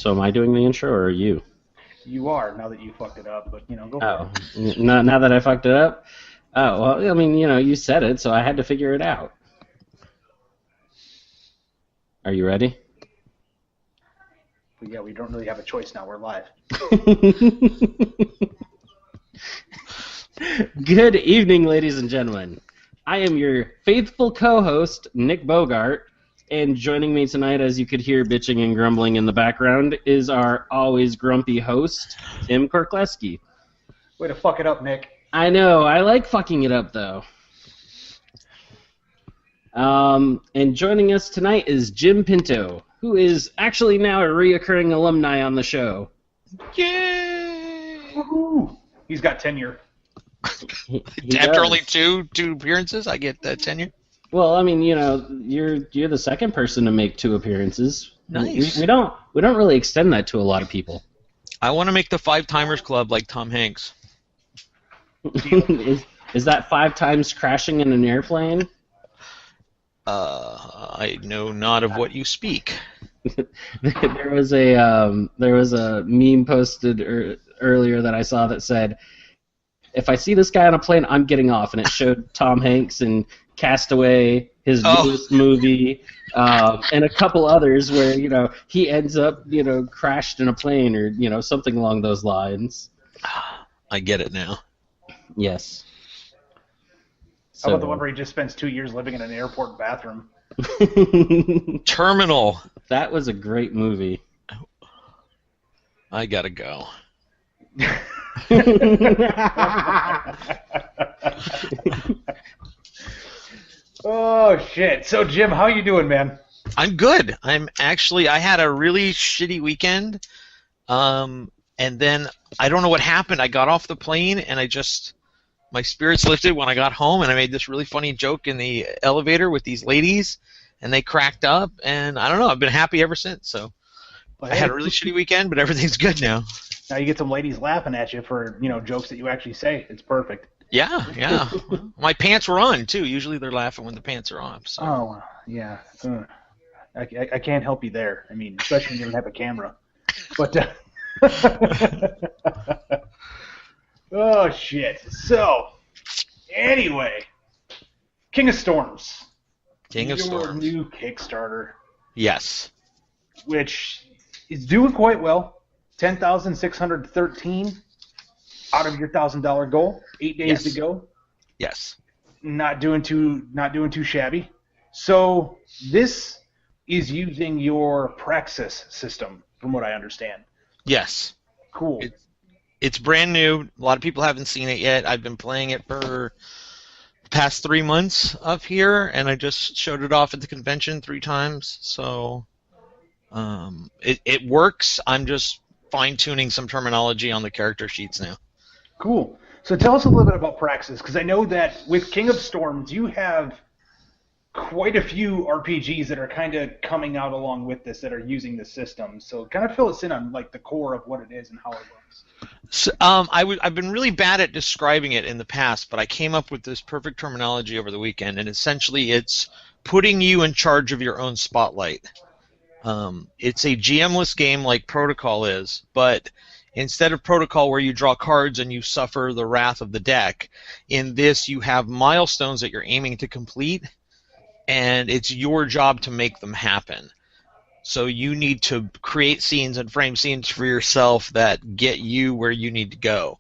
So am I doing the intro or are you? You are, now that you fucked it up, but, go for it. Now that I fucked it up? Oh, well, I mean, you said it, so I had to figure it out. Are you ready? But yeah, we don't really have a choice now. We're live. Good evening, ladies and gentlemen. I am your faithful co-host, Nick Bogart, and joining me tonight, as you could hear bitching and grumbling in the background, is our always grumpy host, Tim Korkleski. Way to fuck it up, Nick. I know, I like fucking it up, though. And joining us tonight is Jim Pinto, who is actually now a reoccurring alumni on the show. Yay! Woohoo! He's got tenure. He After does. only two appearances, I get tenure. Well, I mean, you're the second person to make 2 appearances. Nice. We don't really extend that to a lot of people. I want to make the 5-timers club like Tom Hanks. Is that 5 times crashing in an airplane? I know not of what you speak. There was a meme posted earlier that I saw that said, "If I see this guy on a plane, I'm getting off," and it showed Tom Hanks in Castaway, his newest movie, and a couple others where he ends up crashed in a plane or something along those lines. I get it now. Yes. How about the one where he just spends 2 years living in an airport bathroom? Terminal. That was a great movie. I gotta go. Oh shit! So Jim, how you doing, man? I'm good. I had a really shitty weekend, and then I don't know what happened. I got off the plane and my spirits lifted when I got home, and I made this really funny joke in the elevator with these ladies, and they cracked up, and I don't know. I've been happy ever since. So I had a really shitty weekend, but everything's good now. Now you get some ladies laughing at you for jokes that you actually say. It's perfect. Yeah. My pants were on too. Usually they're laughing when the pants are off. So. Oh yeah. I can't help you there. I mean, especially when you don't have a camera. But oh shit. So anyway, King of Storms. King of Your Storms. new Kickstarter. Yes. Which is doing quite well. 10,613 out of your $1,000 goal. 8 days to go. Yes. Not doing too shabby. So this is using your Praxis system, from what I understand. Yes. Cool. It's brand new. A lot of people haven't seen it yet. I've been playing it for the past 3 months up here, and I just showed it off at the convention 3 times. So it works. I'm just fine-tuning some terminology on the character sheets now. Cool. So tell us a little bit about Praxis, because I know that with King of Storms, you have quite a few RPGs that are kind of coming out along with this that are using the system. So kind of fill us in on like the core of what it is and how it works. So, I've been really bad at describing it in the past, but I came up with this perfect terminology over the weekend, and essentially it's putting you in charge of your own spotlight. It's a GM-less game like Protocol is, but instead of Protocol where you draw cards and you suffer the wrath of the deck, in this you have milestones that you're aiming to complete, and it's your job to make them happen. So you need to create scenes and frame scenes for yourself that get you where you need to go.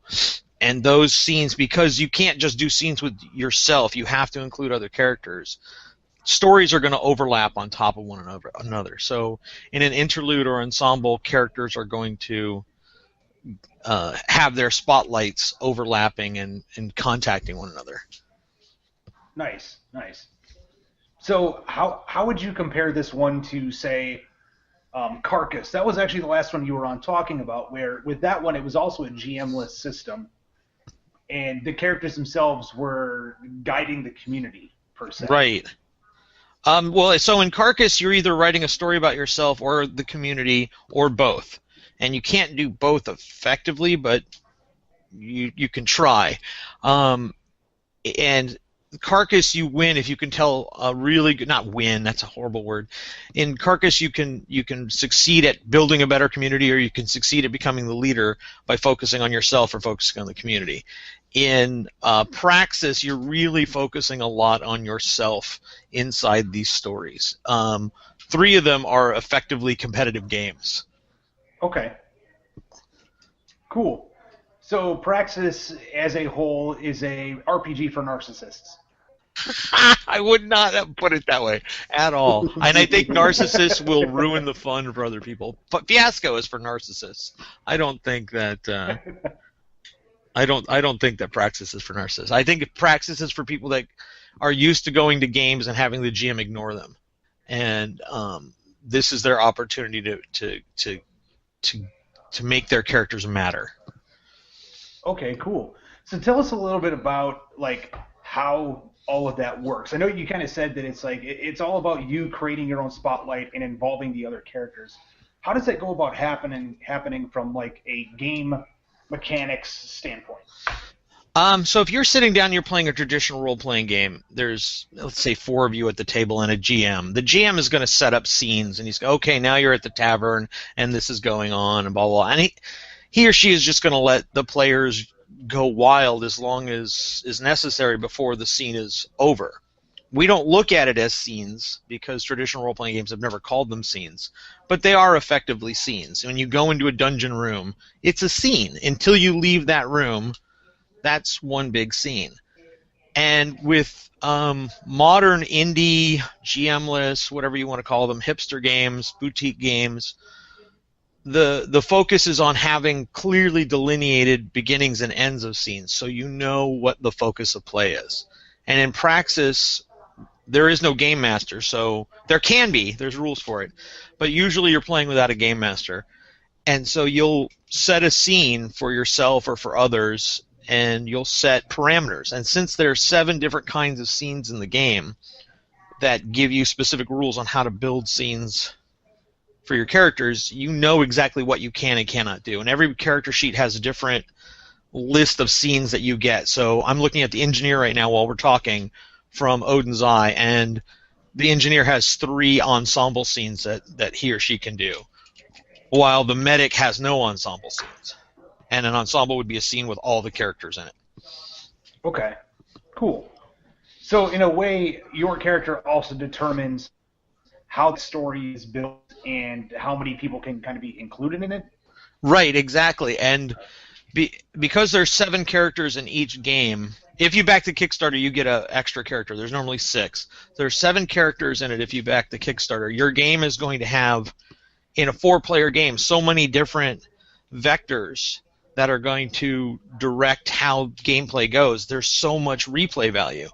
And those scenes, because you can't just do scenes with yourself, you have to include other characters. Stories are going to overlap on top of one another. So in an interlude or ensemble, characters are going to have their spotlights overlapping and contacting one another. Nice. So how would you compare this one to, say, Carcass? That was actually the last one you were on talking about, where with that one it was also a GM-less system, and the characters themselves were guiding the community, per se. Right. Well, so in Carcass, you're either writing a story about yourself or the community, or both. And you can't do both effectively, but you can try. And Carcass, you win if you can tell a really good, not win, that's a horrible word. In Carcass, you can succeed at building a better community, or you can succeed at becoming the leader by focusing on yourself or focusing on the community. In Praxis, you're really focusing a lot on yourself inside these stories. 3 of them are effectively competitive games. Okay. Cool. So Praxis as a whole is a RPG for narcissists. I would not have put it that way at all. And I think narcissists will ruin the fun for other people. But Fiasco is for narcissists. I don't think that I don't think that Praxis is for narcissists. I think Praxis is for people that are used to going to games and having the GM ignore them. And this is their opportunity to make their characters matter. Okay, cool. So tell us a little bit about like how all of that works. I know you kind of said that it's like it's all about you creating your own spotlight and involving the other characters. How does that go about happening from like a game mechanics standpoint? So if you're sitting down, you're playing a traditional role-playing game. There's, let's say, 4 of you at the table and a GM. The GM is going to set up scenes, and he's going, okay, now you're at the tavern, and this is going on, and blah, blah, blah. And he or she is just going to let the players go wild as long as is necessary before the scene is over. We don't look at it as scenes because traditional role-playing games have never called them scenes, but they are effectively scenes. When you go into a dungeon room, it's a scene. Until you leave that room, that's one big scene. And with modern indie, GM-less, whatever you want to call them, hipster games, boutique games, the focus is on having clearly delineated beginnings and ends of scenes, so you know what the focus of play is. And in Praxis, there is no game master, so there can be, there's rules for it, but usually you're playing without a game master. And so you'll set a scene for yourself or for others, and you'll set parameters. And since there are 7 different kinds of scenes in the game that give you specific rules on how to build scenes for your characters, you know exactly what you can and cannot do. And every character sheet has a different list of scenes that you get. So I'm looking at the engineer right now while we're talking from Odin's Eye, and the engineer has 3 ensemble scenes that he or she can do, while the medic has no ensemble scenes. And an ensemble would be a scene with all the characters in it. Okay, cool. So in a way, your character also determines how the story is built and how many people can kind of be included in it? Right, exactly. And because there's 7 characters in each game, if you back the Kickstarter, you get an extra character. There's normally 6. There's 7 characters in it if you back the Kickstarter. Your game is going to have, in a 4-player game, so many different vectors that are going to direct how gameplay goes. There's so much replay value.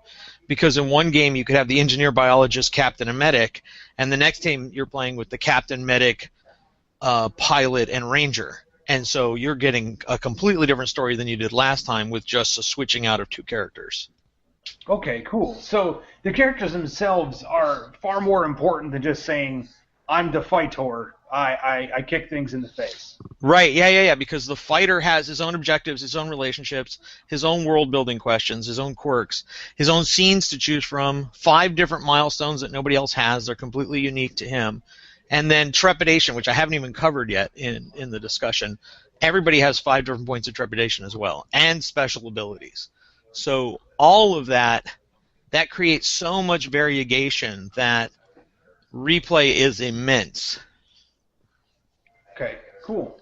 Because in one game you could have the engineer, biologist, captain, and medic, and the next game you're playing with the captain, medic, pilot, and ranger. And so you're getting a completely different story than you did last time with just a switching out of 2 characters. Okay, cool. So the characters themselves are far more important than just saying, I'm the fighter, I kick things in the face. Right, yeah, because the fighter has his own objectives, his own relationships, his own world-building questions, his own quirks, his own scenes to choose from, 5 different milestones that nobody else has. They're completely unique to him. And then trepidation, which I haven't even covered yet in the discussion. Everybody has 5 different points of trepidation as well, and special abilities. So all of that creates so much variegation that replay is immense. Okay, cool.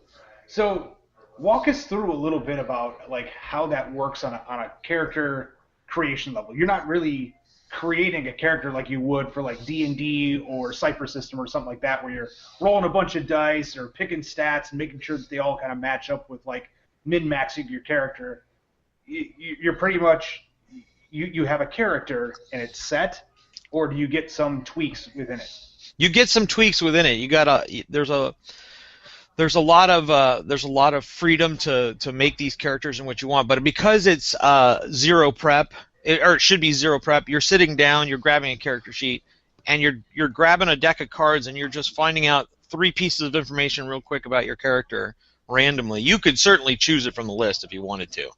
So walk us through a little bit about like how that works on a character creation level. You're not really creating a character like you would for like D&D or Cypher System or something like that, where you're rolling a bunch of dice or picking stats and making sure that they all kind of match up with like min-maxing your character. You're pretty much you have a character and it's set, or do you get some tweaks within it? You get some tweaks within it. There's a lot of freedom to make these characters and what you want, but because it's zero prep, or it should be zero prep, you're sitting down, you're grabbing a character sheet, and you're grabbing a deck of cards, and you're just finding out 3 pieces of information real quick about your character randomly. You could certainly choose it from the list if you wanted to.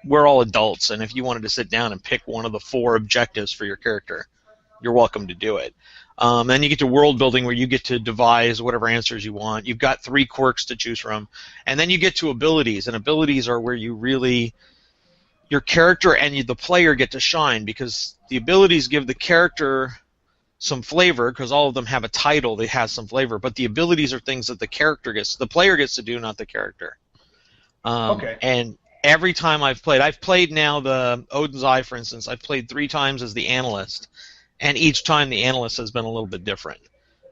we're all adults, and if you wanted to sit down and pick one of the 4 objectives for your character, you're welcome to do it. Then you get to world building, where you get to devise whatever answers you want. You've got 3 quirks to choose from, and then you get to abilities, and abilities are where you really, your character and the player get to shine, because the abilities give the character some flavor, because all of them have a title that has some flavor, but the abilities are things that the player gets to do, not the character. Okay. And every time I've played now the Odin's Eye, for instance. I've played 3 times as the analyst, and each time the analyst has been a little bit different.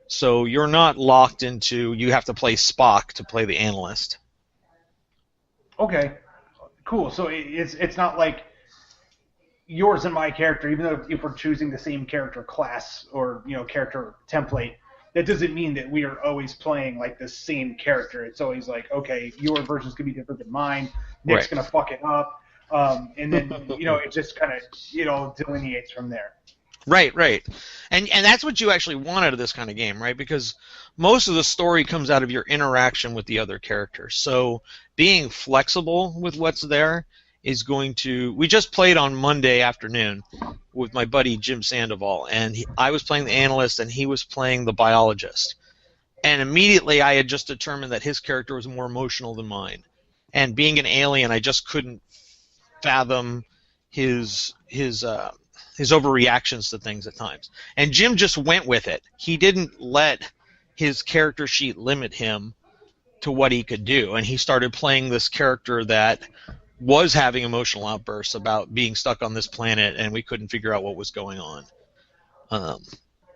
So you're not locked into, you have to play Spock to play the analyst. Okay, cool. So it's not like yours and my character, even though if we're choosing the same character class or character template, that doesn't mean that we are always playing like the same character. It's always like, okay, your version's gonna be different than mine. Nick's gonna fuck it up, and then it just kind of delineates from there. Right. And that's what you actually want out of this kind of game, right? Because most of the story comes out of your interaction with the other characters. So being flexible with what's there is going to... We just played on Monday afternoon with my buddy Jim Sandoval, and I was playing the analyst and he was playing the biologist. And immediately I had just determined that his character was more emotional than mine. And being an alien, I just couldn't fathom his overreactions to things at times. And Jim just went with it. He didn't let his character sheet limit him to what he could do. And he started playing this character that was having emotional outbursts about being stuck on this planet and we couldn't figure out what was going on.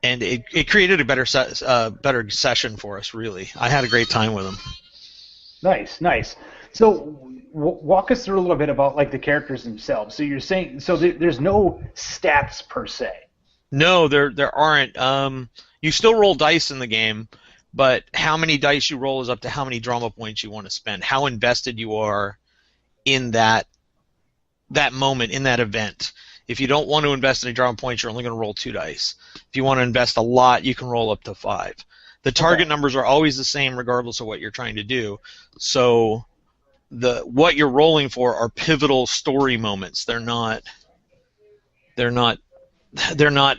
And it created a better session for us, really. I had a great time with him. Nice. So walk us through a little bit about like the characters themselves. So you're saying there's no stats per se. No, there aren't. You still roll dice in the game, but how many dice you roll is up to how many drama points you want to spend, how invested you are in that moment, in that event. If you don't want to invest any drama points, you're only going to roll 2 dice. If you want to invest a lot, you can roll up to 5. The target numbers are always the same regardless of what you're trying to do. So what you're rolling for are pivotal story moments. They're not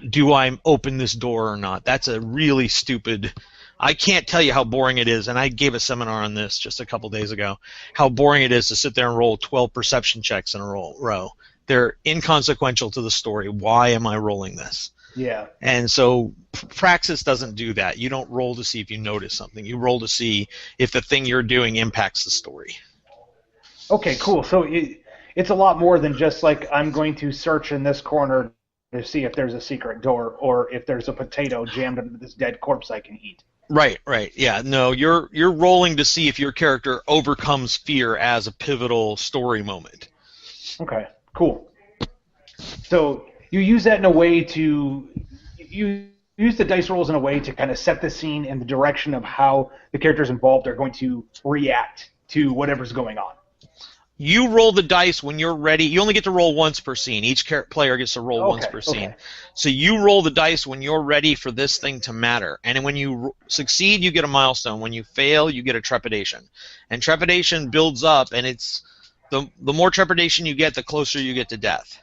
do I open this door or not. That's a really stupid... I can't tell you how boring it is, and I gave a seminar on this just a couple days ago, how boring it is to sit there and roll 12 perception checks in a row. They're inconsequential to the story. Why am I rolling this? Yeah. And so Praxis doesn't do that. You don't roll to see if you notice something. You roll to see if the thing you're doing impacts the story. Okay, cool. So it's a lot more than just like I'm going to search in this corner to see if there's a secret door or if there's a potato jammed into this dead corpse I can eat. Right. Yeah. No, you're rolling to see if your character overcomes fear as a pivotal story moment. Okay, cool. So you use that in a way to use the dice rolls in a way to kind of set the scene in the direction of how the characters involved are going to react to whatever's going on. You roll the dice when you're ready. You only get to roll once per scene. Each player gets to roll once per scene. So you roll the dice when you're ready for this thing to matter. And when you succeed, you get a milestone. When you fail, you get a trepidation. And trepidation builds up, and it's the more trepidation you get, the closer you get to death.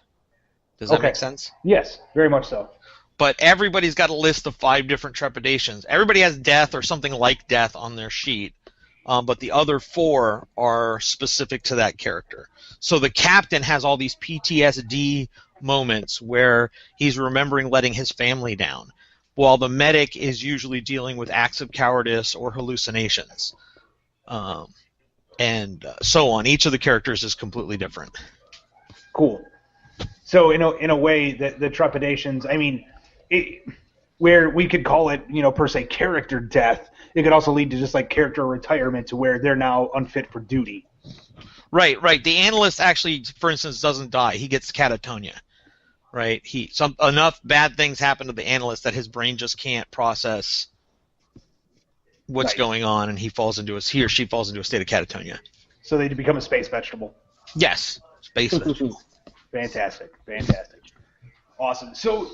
Does that make sense? Yes, very much so. But everybody's got a list of 5 different trepidations. Everybody has death or something like death on their sheet. But the other 4 are specific to that character. So the captain has all these PTSD moments where he's remembering letting his family down, while the medic is usually dealing with acts of cowardice or hallucinations, and so on. Each of the characters is completely different. Cool. So in a way, the trepidations, I mean, where we could call it, per se, character death, it could also lead to just like character retirement to where they're now unfit for duty. Right. The analyst actually, for instance, doesn't die. He gets catatonia. Right. Enough bad things happen to the analyst that his brain just can't process what's going on, and he or she falls into a state of catatonia. So they become a space vegetable. Yes, space vegetable. Fantastic. Awesome. So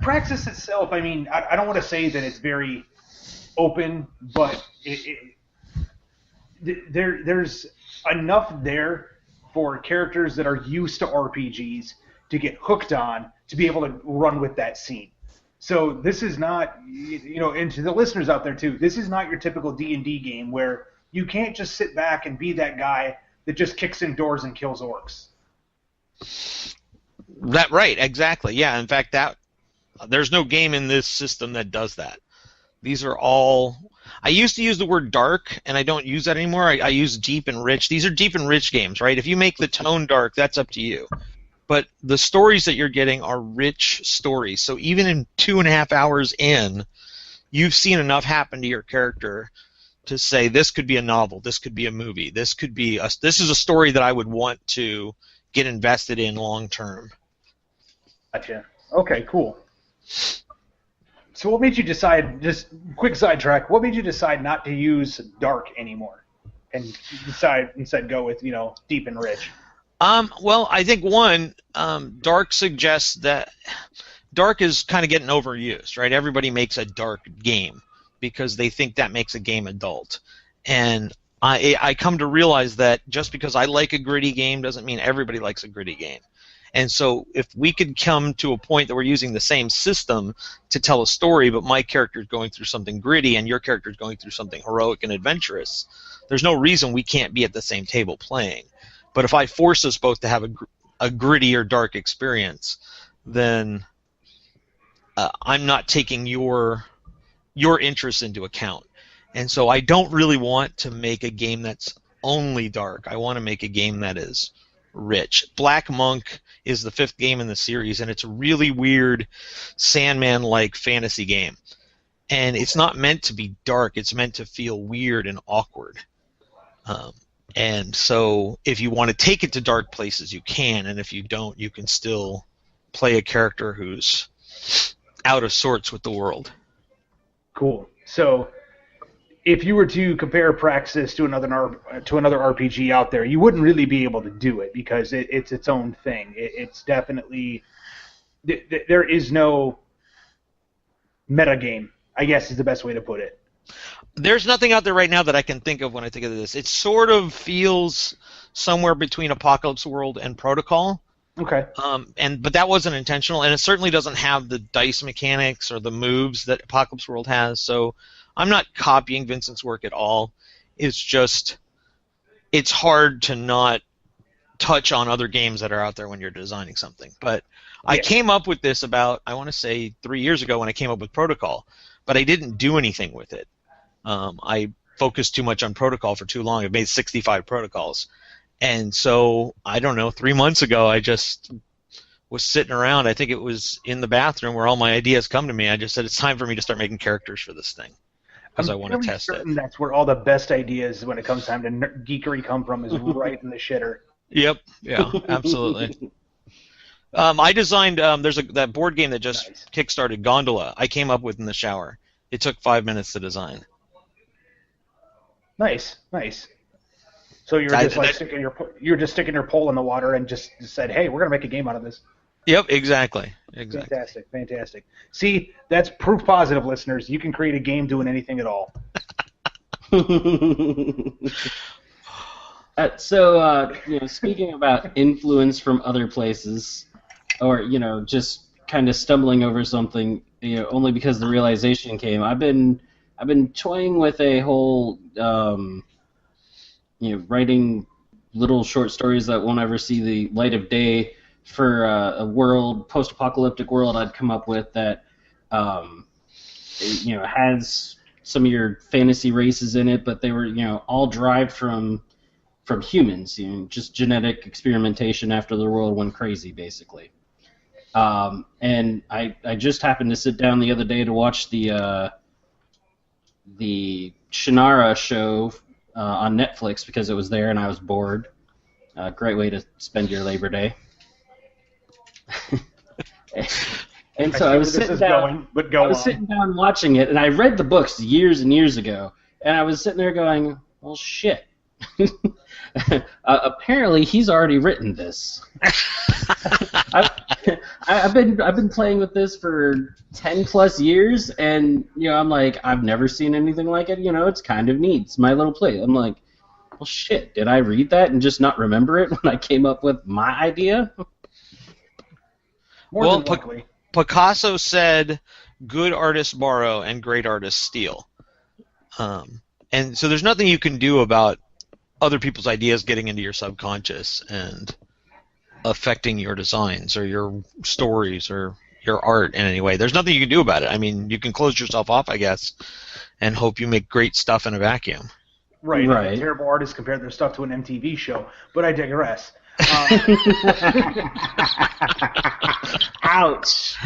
Praxis itself, I mean, I don't want to say that it's very open, but there's enough there for characters that are used to RPGs to get hooked on to be able to run with that scene. So this is not, and to the listeners out there too, this is not your typical D&D game where you can't just sit back and be that guy that just kicks in doors and kills orcs. Right, exactly. Yeah, in fact, there's no game in this system that does that. These are all... I used to use the word dark, and I don't use that anymore. I use deep and rich. These are deep and rich games, right? If you make the tone dark, that's up to you. But the stories that you're getting are rich stories. So even in 2.5 hours in, you've seen enough happen to your character to say, this could be a novel, this could be a movie, this is a story that I would want to get invested in long term. Gotcha. Okay, cool. So what made you decide, just quick sidetrack, what made you decide not to use dark anymore and instead go with, deep and rich? Well, I think one, dark suggests that dark is kind of getting overused, right? Everybody makes a dark game because they think that makes a game adult. And I come to realize that just because I like a gritty game doesn't mean everybody likes a gritty game. And so if we could come to a point that we're using the same system to tell a story, but my character is going through something gritty and your character is going through something heroic and adventurous, there's no reason we can't be at the same table playing. But if I force us both to have a gritty or dark experience, then I'm not taking your interests into account. And so I don't really want to make a game that's only dark. I want to make a game that is rich. Black Monk is the 5th game in the series, and it's a really weird Sandman-like fantasy game. And it's not meant to be dark. It's meant to feel weird and awkward. And so if you want to take it to dark places, you can, and if you don't, you can still play a character who's out of sorts with the world. Cool. So if you were to compare Praxis to another RPG out there, you wouldn't really be able to do it because it's its own thing. It's definitely... There is no metagame, I guess is the best way to put it. There's nothing out there right now that I can think of when I think of this. It sort of feels somewhere between Apocalypse World and Protocol. Okay. But that wasn't intentional, and it certainly doesn't have the dice mechanics or the moves that Apocalypse World has. So I'm not copying Vincent's work at all. It's just it's hard to not touch on other games that are out there when you're designing something. But yeah. I came up with this about, I want to say, 3 years ago when I came up with Protocol, but I didn't do anything with it. I focused too much on Protocol for too long. I made 65 protocols. And so, I don't know, 3 months ago, I just was sitting around. I think it was in the bathroom where all my ideas come to me. I just said, it's time for me to start making characters for this thing because I want to test it. That's where all the best ideas when it comes time to geekery come from, is right in the shitter. Yep, yeah, absolutely. I designed, there's that board game that just kickstarted, Gondola, I came up with in the shower. It took 5 minutes to design. Nice. So you're just sticking your pole in the water and just said, "Hey, we're gonna make a game out of this." Yep, exactly. Fantastic. See, that's proof positive, listeners. You can create a game doing anything at all. Speaking about influence from other places, or just kind of stumbling over something, only because the realization came. I've been toying with a whole, writing little short stories that won't ever see the light of day for a world, post-apocalyptic world I'd come up with that, has some of your fantasy races in it, but they were, all derived from humans, just genetic experimentation after the world went crazy, basically. And I just happened to sit down the other day to watch the Shannara show on Netflix because it was there and I was bored. Great way to spend your Labor Day. And so I was sitting down. Sitting down watching it, and I read the books years and years ago, and I was sitting there going, "Well, shit." Apparently, he's already written this. I've been playing with this for 10+ years, and I'm like, I've never seen anything like it. It's kind of neat. It's my little play. I'm like, well, shit, did I read that and just not remember it when I came up with my idea? More Well, than likely. Picasso said, "Good artists borrow and great artists steal," and so there's nothing you can do about other people's ideas getting into your subconscious and affecting your designs or your stories or your art in any way. There's nothing you can do about it. I mean, you can close yourself off, I guess, and hope you make great stuff in a vacuum. Right. Right. And terrible artists compare their stuff to an MTV show, but I digress. Ouch.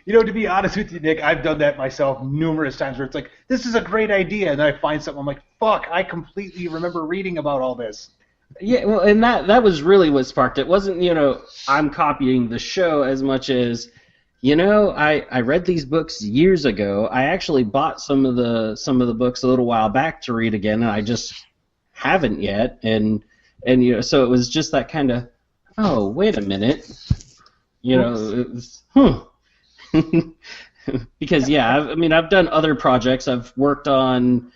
No, to be honest with you, Nick, I've done that myself numerous times where it's like, this is a great idea, and then I find something, I'm like, fuck, I completely remember reading about all this. Yeah, well, and that was really what sparked it. It wasn't, I'm copying the show as much as, I read these books years ago. I actually bought some of the books a little while back to read again, and I just haven't yet. And so it was just that kind of, oh, wait a minute, it was, because I've done other projects. I've worked on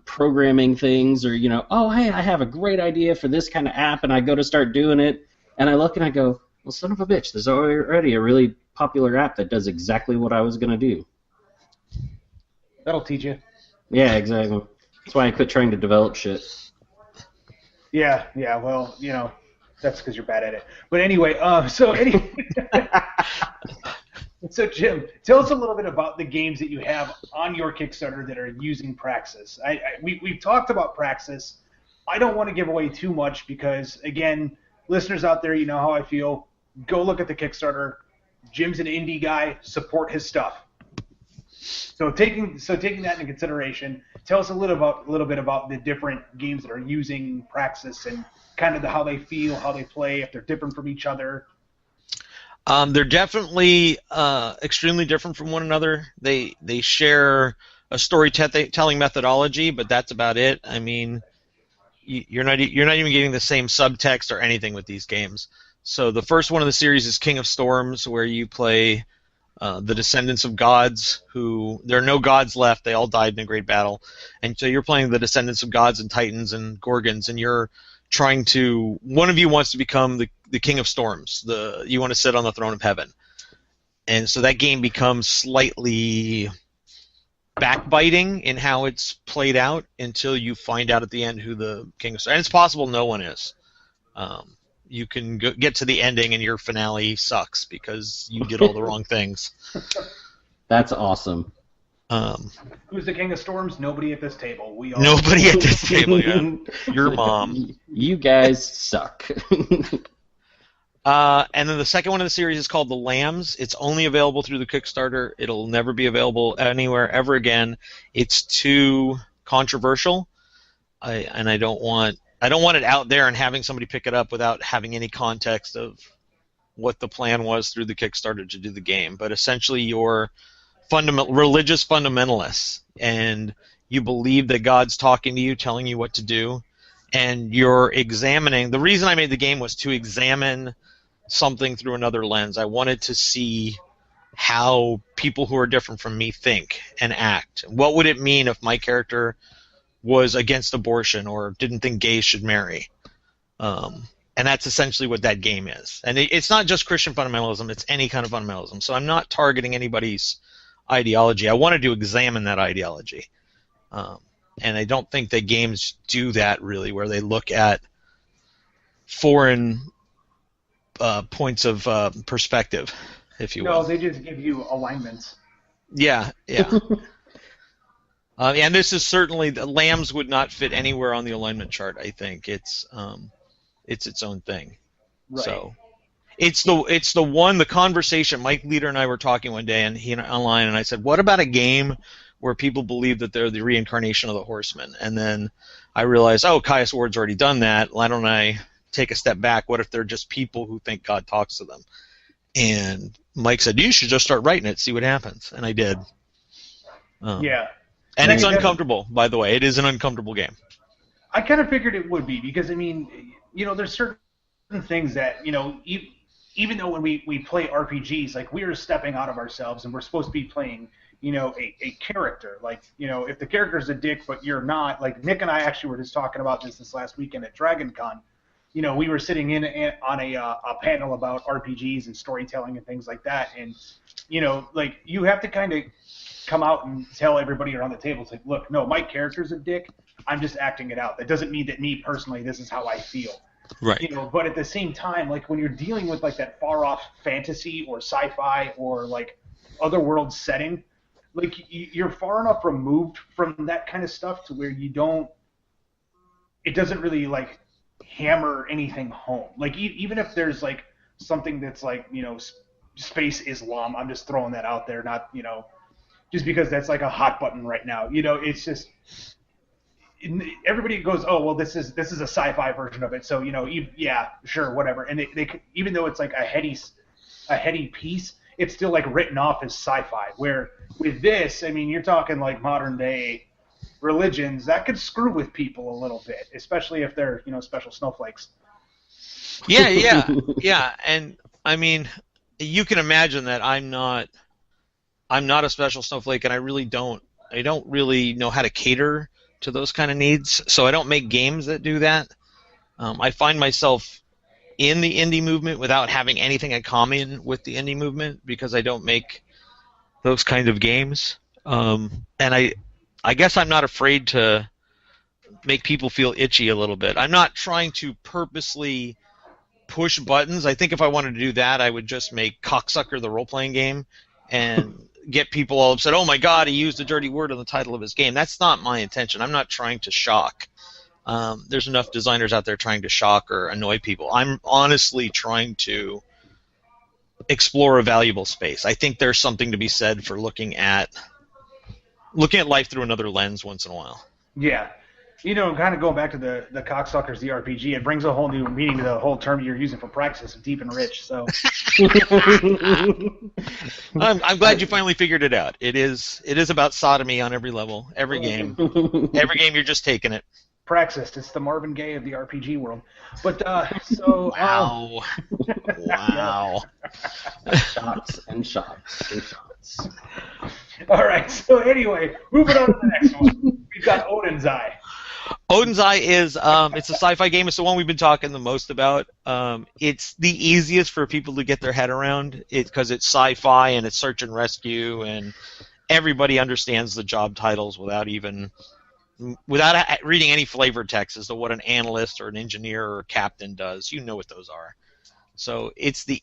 programming things, or oh, hey, I have a great idea for this kind of app, and I go to start doing it, and I look and I go, well, son of a bitch, there's already a really popular app that does exactly what I was gonna do. That'll teach you. Yeah, exactly. That's why I quit trying to develop shit. Yeah, well, that's because you're bad at it. But anyway, so Jim, tell us a little bit about the games that you have on your Kickstarter that are using Praxis. We've talked about Praxis. I don't want to give away too much because, again, listeners out there, you know how I feel. Go look at the Kickstarter. Jim's an indie guy. Support his stuff. So taking that into consideration, tell us a little bit about the different games that are using Praxis and kind of how they feel, how they play, if they're different from each other. They're definitely extremely different from one another. They share a storytelling methodology, but that's about it. I mean, you're not even getting the same subtext or anything with these games. So the first one of the series is King of Storms, where you play the descendants of gods who, there are no gods left, they all died in a great battle, and so you're playing the descendants of gods and titans and gorgons, and you're trying to, one of you wants to become the King of Storms, you want to sit on the throne of heaven, and so that game becomes slightly backbiting in how it's played out until you find out at the end who the King of Storms, and it's possible no one is. You can get to the ending and your finale sucks because you did all the wrong things. That's awesome. Who's the King of Storms? Nobody at this table. Nobody at this table, yeah. Your mom. You guys suck. And then the second one of the series is called The Lambs. It's only available through the Kickstarter. It'll never be available anywhere ever again. It's too controversial. I don't want it out there and having somebody pick it up without having any context of what the plan was through the Kickstarter to do the game. But essentially, you're religious fundamentalists, and you believe that God's talking to you, telling you what to do, and you're examining. The reason I made the game was to examine something through another lens. I wanted to see how people who are different from me think and act. What would it mean if my character was against abortion or didn't think gays should marry? And that's essentially what that game is. And it's not just Christian fundamentalism, it's any kind of fundamentalism. So I'm not targeting anybody's ideology. I wanted to examine that ideology. And I don't think that games do that really, where they look at foreign points of perspective, if you will. No, they just give you alignments. Yeah. And this is certainly, the Lambs would not fit anywhere on the alignment chart. I think it's its own thing. Right. So it's the conversation. Mike Leader and I were talking one day, and he online, and I said, "What about a game where people believe that they're the reincarnation of the Horsemen?" And then I realized, oh, Caius Ward's already done that. Why don't I take a step back? What if they're just people who think God talks to them? And Mike said, you should just start writing it, see what happens. And I did. Yeah. And it's uncomfortable, by the way. It is an uncomfortable game. I kind of figured it would be because, I mean, there's certain things that, even though when we play RPGs, like, we're stepping out of ourselves and we're supposed to be playing, a character. Like, if the character's a dick but you're not, like Nick and I actually were just talking about this last weekend at Dragon Con. We were sitting on a panel about RPGs and storytelling and things like that, and like you have to kind of come out and tell everybody around the table, it's like, look, no, my character's a dick. I'm just acting it out. That doesn't mean that me personally, this is how I feel. Right. But at the same time, like when you're dealing with like that far off fantasy or sci-fi or like otherworld setting, like you're far enough removed from that kind of stuff to where it doesn't really like hammer anything home. Like even if there's like something that's like, space Islam, I'm just throwing that out there, not, just because that's like a hot button right now. It's just everybody goes, oh well, this is a sci-fi version of it, so yeah, sure, whatever. And they even though it's like a heady piece, it's still like written off as sci-fi. Where with this, I mean, you're talking like modern day religions that could screw with people a little bit, especially if they're special snowflakes. Yeah, and I mean, you can imagine that I'm not a special snowflake, and I don't really know how to cater to those kind of needs, so I don't make games that do that. I find myself in the indie movement without having anything in common with the indie movement because I don't make those kind of games. And I guess I'm not afraid to make people feel itchy a little bit. I'm not trying to purposely push buttons. I think if I wanted to do that, I would just make Cocksucker the role-playing game and get people all upset. Oh my God, he used a dirty word in the title of his game. That's not my intention. I'm not trying to shock. There's enough designers out there trying to shock or annoy people. I'm honestly trying to explore a valuable space. I think there's something to be said for looking at life through another lens once in a while. Yeah. Kind of going back to the Cocksuckers, the RPG, it brings a whole new meaning to the whole term you're using for Praxis, deep and rich. So I'm glad you finally figured it out. It is about sodomy on every level, every game. Every game you're just taking it. Praxis, it's the Marvin Gaye of the RPG world. But so wow. Wow. Shots and shots and shots. All right. So anyway, moving on to the next one. We've got Odin's Eye. Odin's Eye is it's a sci-fi game. It's the one we've been talking the most about. It's the easiest for people to get their head around because it's sci-fi and it's search and rescue, and everybody understands the job titles without reading any flavor text as to what an analyst or an engineer or a captain does. You know what those are. So it's the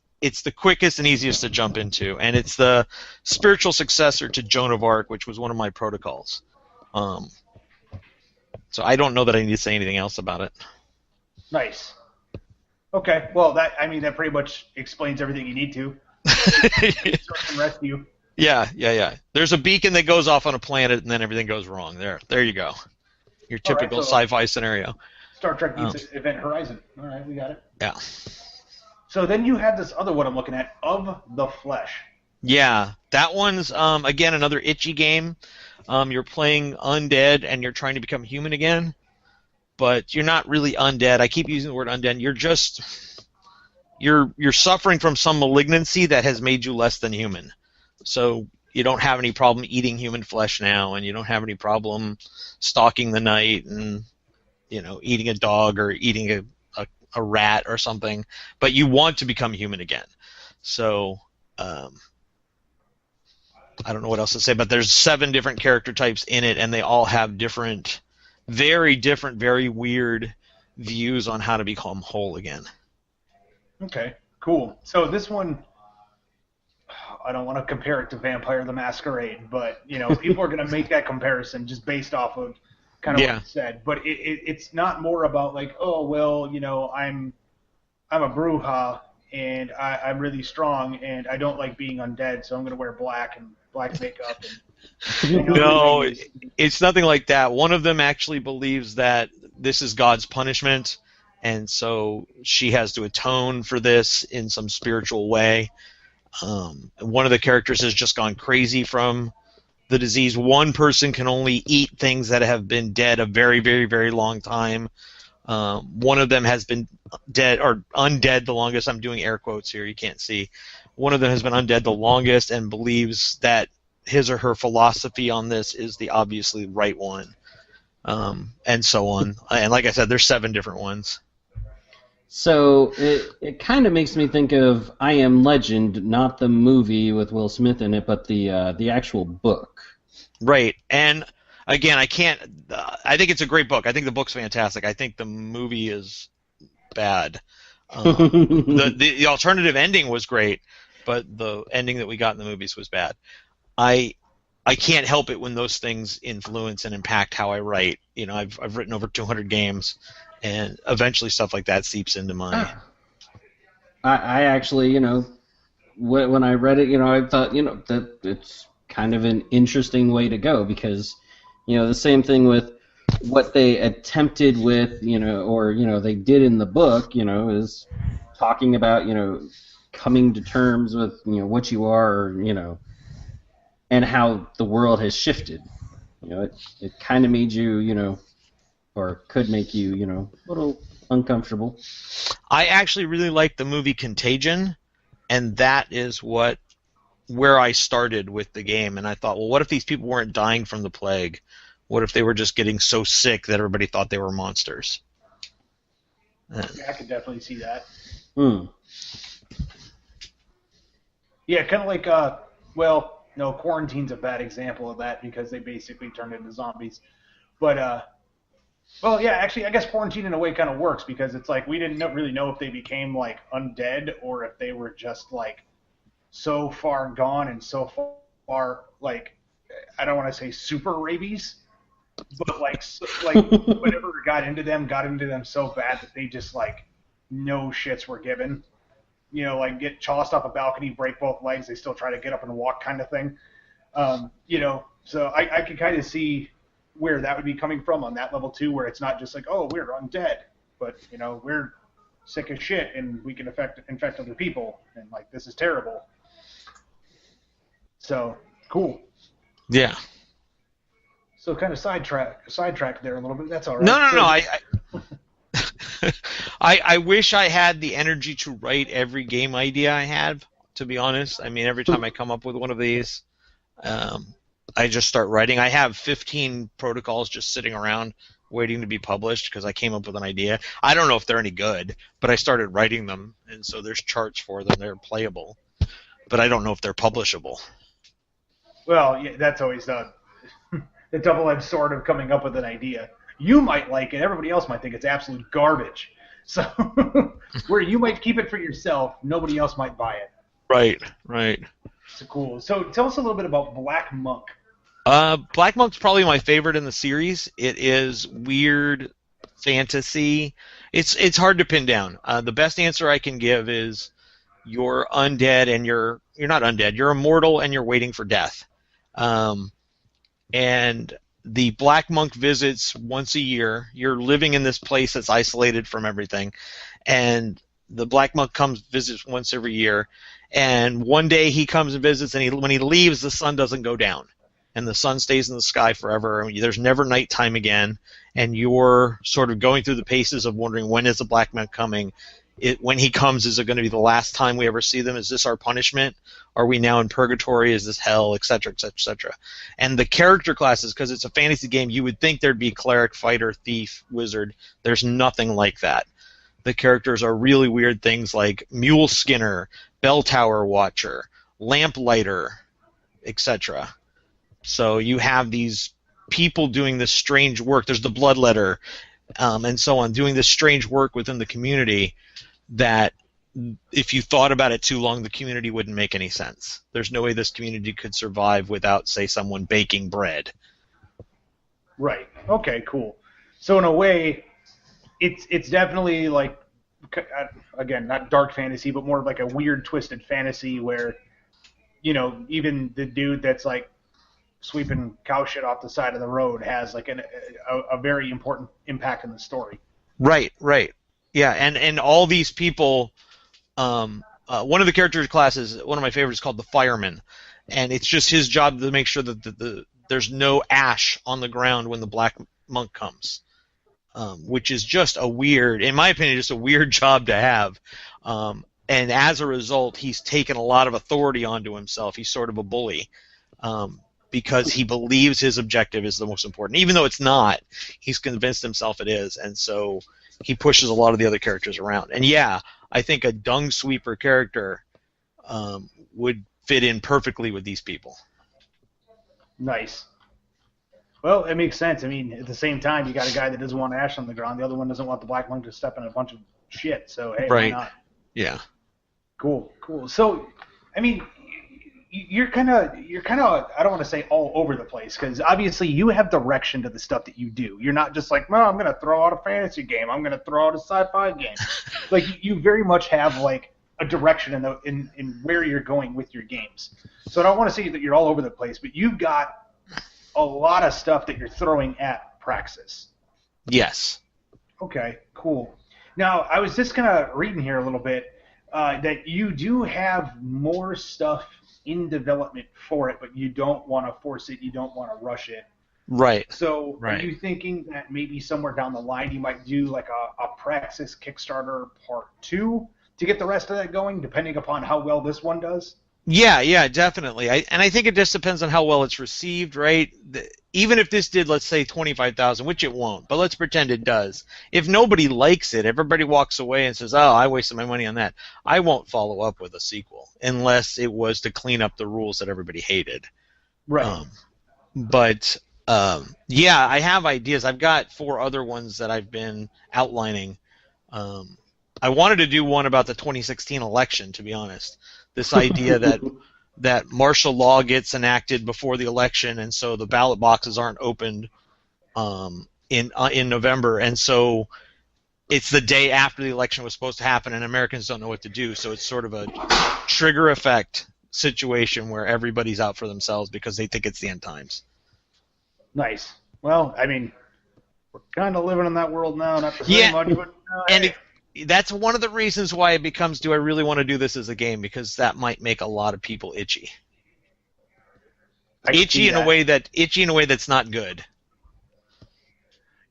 quickest and easiest to jump into, and it's the spiritual successor to Joan of Arc, which was one of my protocols. So I don't know that I need to say anything else about it. Nice. Okay. Well, that pretty much explains everything you need to. Search and rescue. Yeah. There's a beacon that goes off on a planet, and then everything goes wrong. There you go. Your typical sci-fi scenario. Star Trek meets Event Horizon. All right, we got it. Yeah. So then you have this other one I'm looking at, Of the Flesh. Yeah, that one's, again, another itchy game. You're playing undead, and you're trying to become human again, but you're not really undead. I keep using the word undead. You're suffering from some malignancy that has made you less than human. So you don't have any problem eating human flesh now, and you don't have any problem stalking the night and eating a dog or eating a rat or something, but you want to become human again. So I don't know what else to say, but there's 7 different character types in it, and they all have very weird views on how to become whole again. Okay, cool. So this one, I don't want to compare it to Vampire the Masquerade, but people are going to make that comparison just based off of kind of what you said. But it's not more about like, oh well, I'm a Bruja and I'm really strong and I don't like being undead, so I'm going to wear black makeup. And, no, it's nothing like that. One of them actually believes that this is God's punishment, and so she has to atone for this in some spiritual way. One of the characters has just gone crazy from the disease. One person can only eat things that have been dead a very, very, very long time. One of them has been dead or undead the longest. I'm doing air quotes here. You can't see. One of them has been undead the longest and believes that his or her philosophy on this is the obviously right one, and so on. And like I said, there's 7 different ones. So it kind of makes me think of I Am Legend, not the movie with Will Smith in it, but the actual book. Right, and again, I can't. I think it's a great book. I think the book's fantastic. I think the movie is bad. The alternative ending was great, but the ending that we got in the movies was bad. I can't help it when those things influence and impact how I write. I've written over 200 games, and eventually stuff like that seeps into my. I actually, when I read it, I thought, that it's kind of an interesting way to go because, the same thing with what they attempted with, or they did in the book, is talking about, coming to terms with, what you are, and how the world has shifted. It kind of made you, or could make you, a little uncomfortable. I actually really like the movie Contagion, and that is where I started with the game. And I thought, well, what if these people weren't dying from the plague? What if they were just getting so sick that everybody thought they were monsters? Yeah, I could definitely see that. Yeah, kind of like, no, Quarantine's a bad example of that because they basically turned into zombies. But, well, yeah, actually, I guess Quarantine in a way kind of works because it's like we didn't really know if they became, like, undead or if they were just, like, so far gone and so far, like, I don't want to say super rabies, but, like whatever got into them so bad that they just, like, no shits were given. Like get tossed off a balcony, break both legs, they still try to get up and walk kind of thing. So I could kind of see where that would be coming from on that level too, where it's not just like, oh, we're undead, but, we're sick as shit and we can infect other people, and, like, this is terrible. So, cool. Yeah. So kind of sidetracked there a little bit. That's all right. No. I wish I had the energy to write every game idea I have, to be honest. I mean, every time I come up with one of these, I just start writing. I have 15 protocols just sitting around waiting to be published because I came up with an idea. I don't know if they're any good, but I started writing them, and so there's charts for them. They're playable, but I don't know if they're publishable. Well, yeah, that's always the double-edged sword of coming up with an idea. You might like it. Everybody else might think it's absolute garbage. So where you might keep it for yourself, nobody else might buy it. Right. So cool. So tell us a little bit about Black Monk. Black Monk's probably my favorite in the series. It is weird fantasy. It's hard to pin down. The best answer I can give is you're undead and you're not undead. You're immortal and you're waiting for death. And the Black Monk visits once a year. You're living in this place that's isolated from everything, and the Black Monk visits once every year. And one day he comes and visits, and when he leaves, the sun doesn't go down, and the sun stays in the sky forever. I mean, there's never nighttime again, and you're sort of going through the paces of wondering, when is the Black Monk coming? When he comes, is it going to be the last time we ever see them? Is this our punishment? Are we now in purgatory? Is this hell? Et cetera, et cetera, et cetera. And the character classes, because it's a fantasy game, you would think there'd be cleric, fighter, thief, wizard. There's nothing like that. The characters are really weird things like mule skinner, bell tower watcher, lamplighter, etc. So you have these people doing this strange work. There's the bloodletter, and so on, doing this strange work within the community that if you thought about it too long, the community wouldn't make any sense. There's no way this community could survive without, say, someone baking bread. Right. Okay, cool. So in a way, it's definitely like, again, not dark fantasy, but more like a weird, twisted fantasy where, even the dude that's like sweeping cow shit off the side of the road has like a very important impact in the story. Right. Yeah, and all these people, one of the character classes, one of my favorites, is called the Fireman, and it's just his job to make sure that there's no ash on the ground when the Black Monk comes, which is just in my opinion, just a weird job to have. And as a result, he's taken a lot of authority onto himself. He's sort of a bully. because he believes his objective is the most important. Even though it's not, he's convinced himself it is, and so he pushes a lot of the other characters around. And yeah, I think a dung sweeper character would fit in perfectly with these people. Nice. Well, it makes sense. I mean, at the same time, you got a guy that doesn't want ash on the ground. The other one doesn't want the black monk to step in a bunch of shit. So, hey, Right. why not? Yeah. Cool. So, I mean, you're kind of, I don't want to say all over the place, because obviously you have direction to the stuff that you do. You're not just like, well, I'm going to throw out a fantasy game. I'm going to throw out a sci-fi game. Like, you very much have, like, a direction in where you're going with your games. So I don't want to say that you're all over the place, but you've got a lot of stuff that you're throwing at Praxis. Yes. Okay, cool. Now, I was just kind of reading here a little bit that you do have more stuff in development for it, but you don't want to force it, you don't want to rush it. Right. So Right. Are you thinking that maybe somewhere down the line you might do like a Praxis Kickstarter Part 2 to get the rest of that going, depending upon how well this one does? Yeah, definitely. I think it just depends on how well it's received, right? Even if this did, let's say, 25,000, which it won't, but let's pretend it does. If nobody likes it, everybody walks away and says, "Oh, I wasted my money on that," I won't follow up with a sequel unless it was to clean up the rules that everybody hated. Right. Yeah, I have ideas. I've got 4 other ones that I've been outlining. I wanted to do one about the 2016 election, to be honest. This idea that martial law gets enacted before the election, and so the ballot boxes aren't opened in November, and so it's the day after the election was supposed to happen, and Americans don't know what to do. So it's sort of a trigger effect situation where everybody's out for themselves because they think it's the end times. Nice. Well, I mean, we're kind of living in that world now, not to say much, but and that's one of the reasons why it becomes, do I really want to do this as a game? Because that might make a lot of people itchy. Itchy in a way that's not good.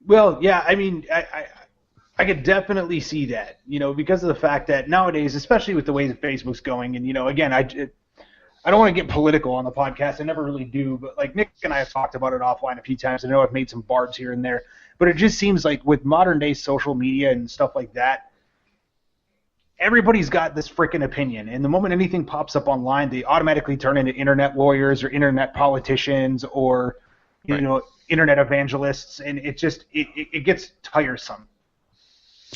Well, yeah, I mean, I could definitely see that, because of the fact that nowadays, especially with the way that Facebook's going, and again, I don't want to get political on the podcast. I never really do, but like Nick and I have talked about it offline a few times. I know I've made some barbs here and there, but it just seems like with modern day social media and stuff like that, everybody's got this freaking opinion, and the moment anything pops up online, they automatically turn into internet lawyers or internet politicians or internet evangelists, and it gets tiresome.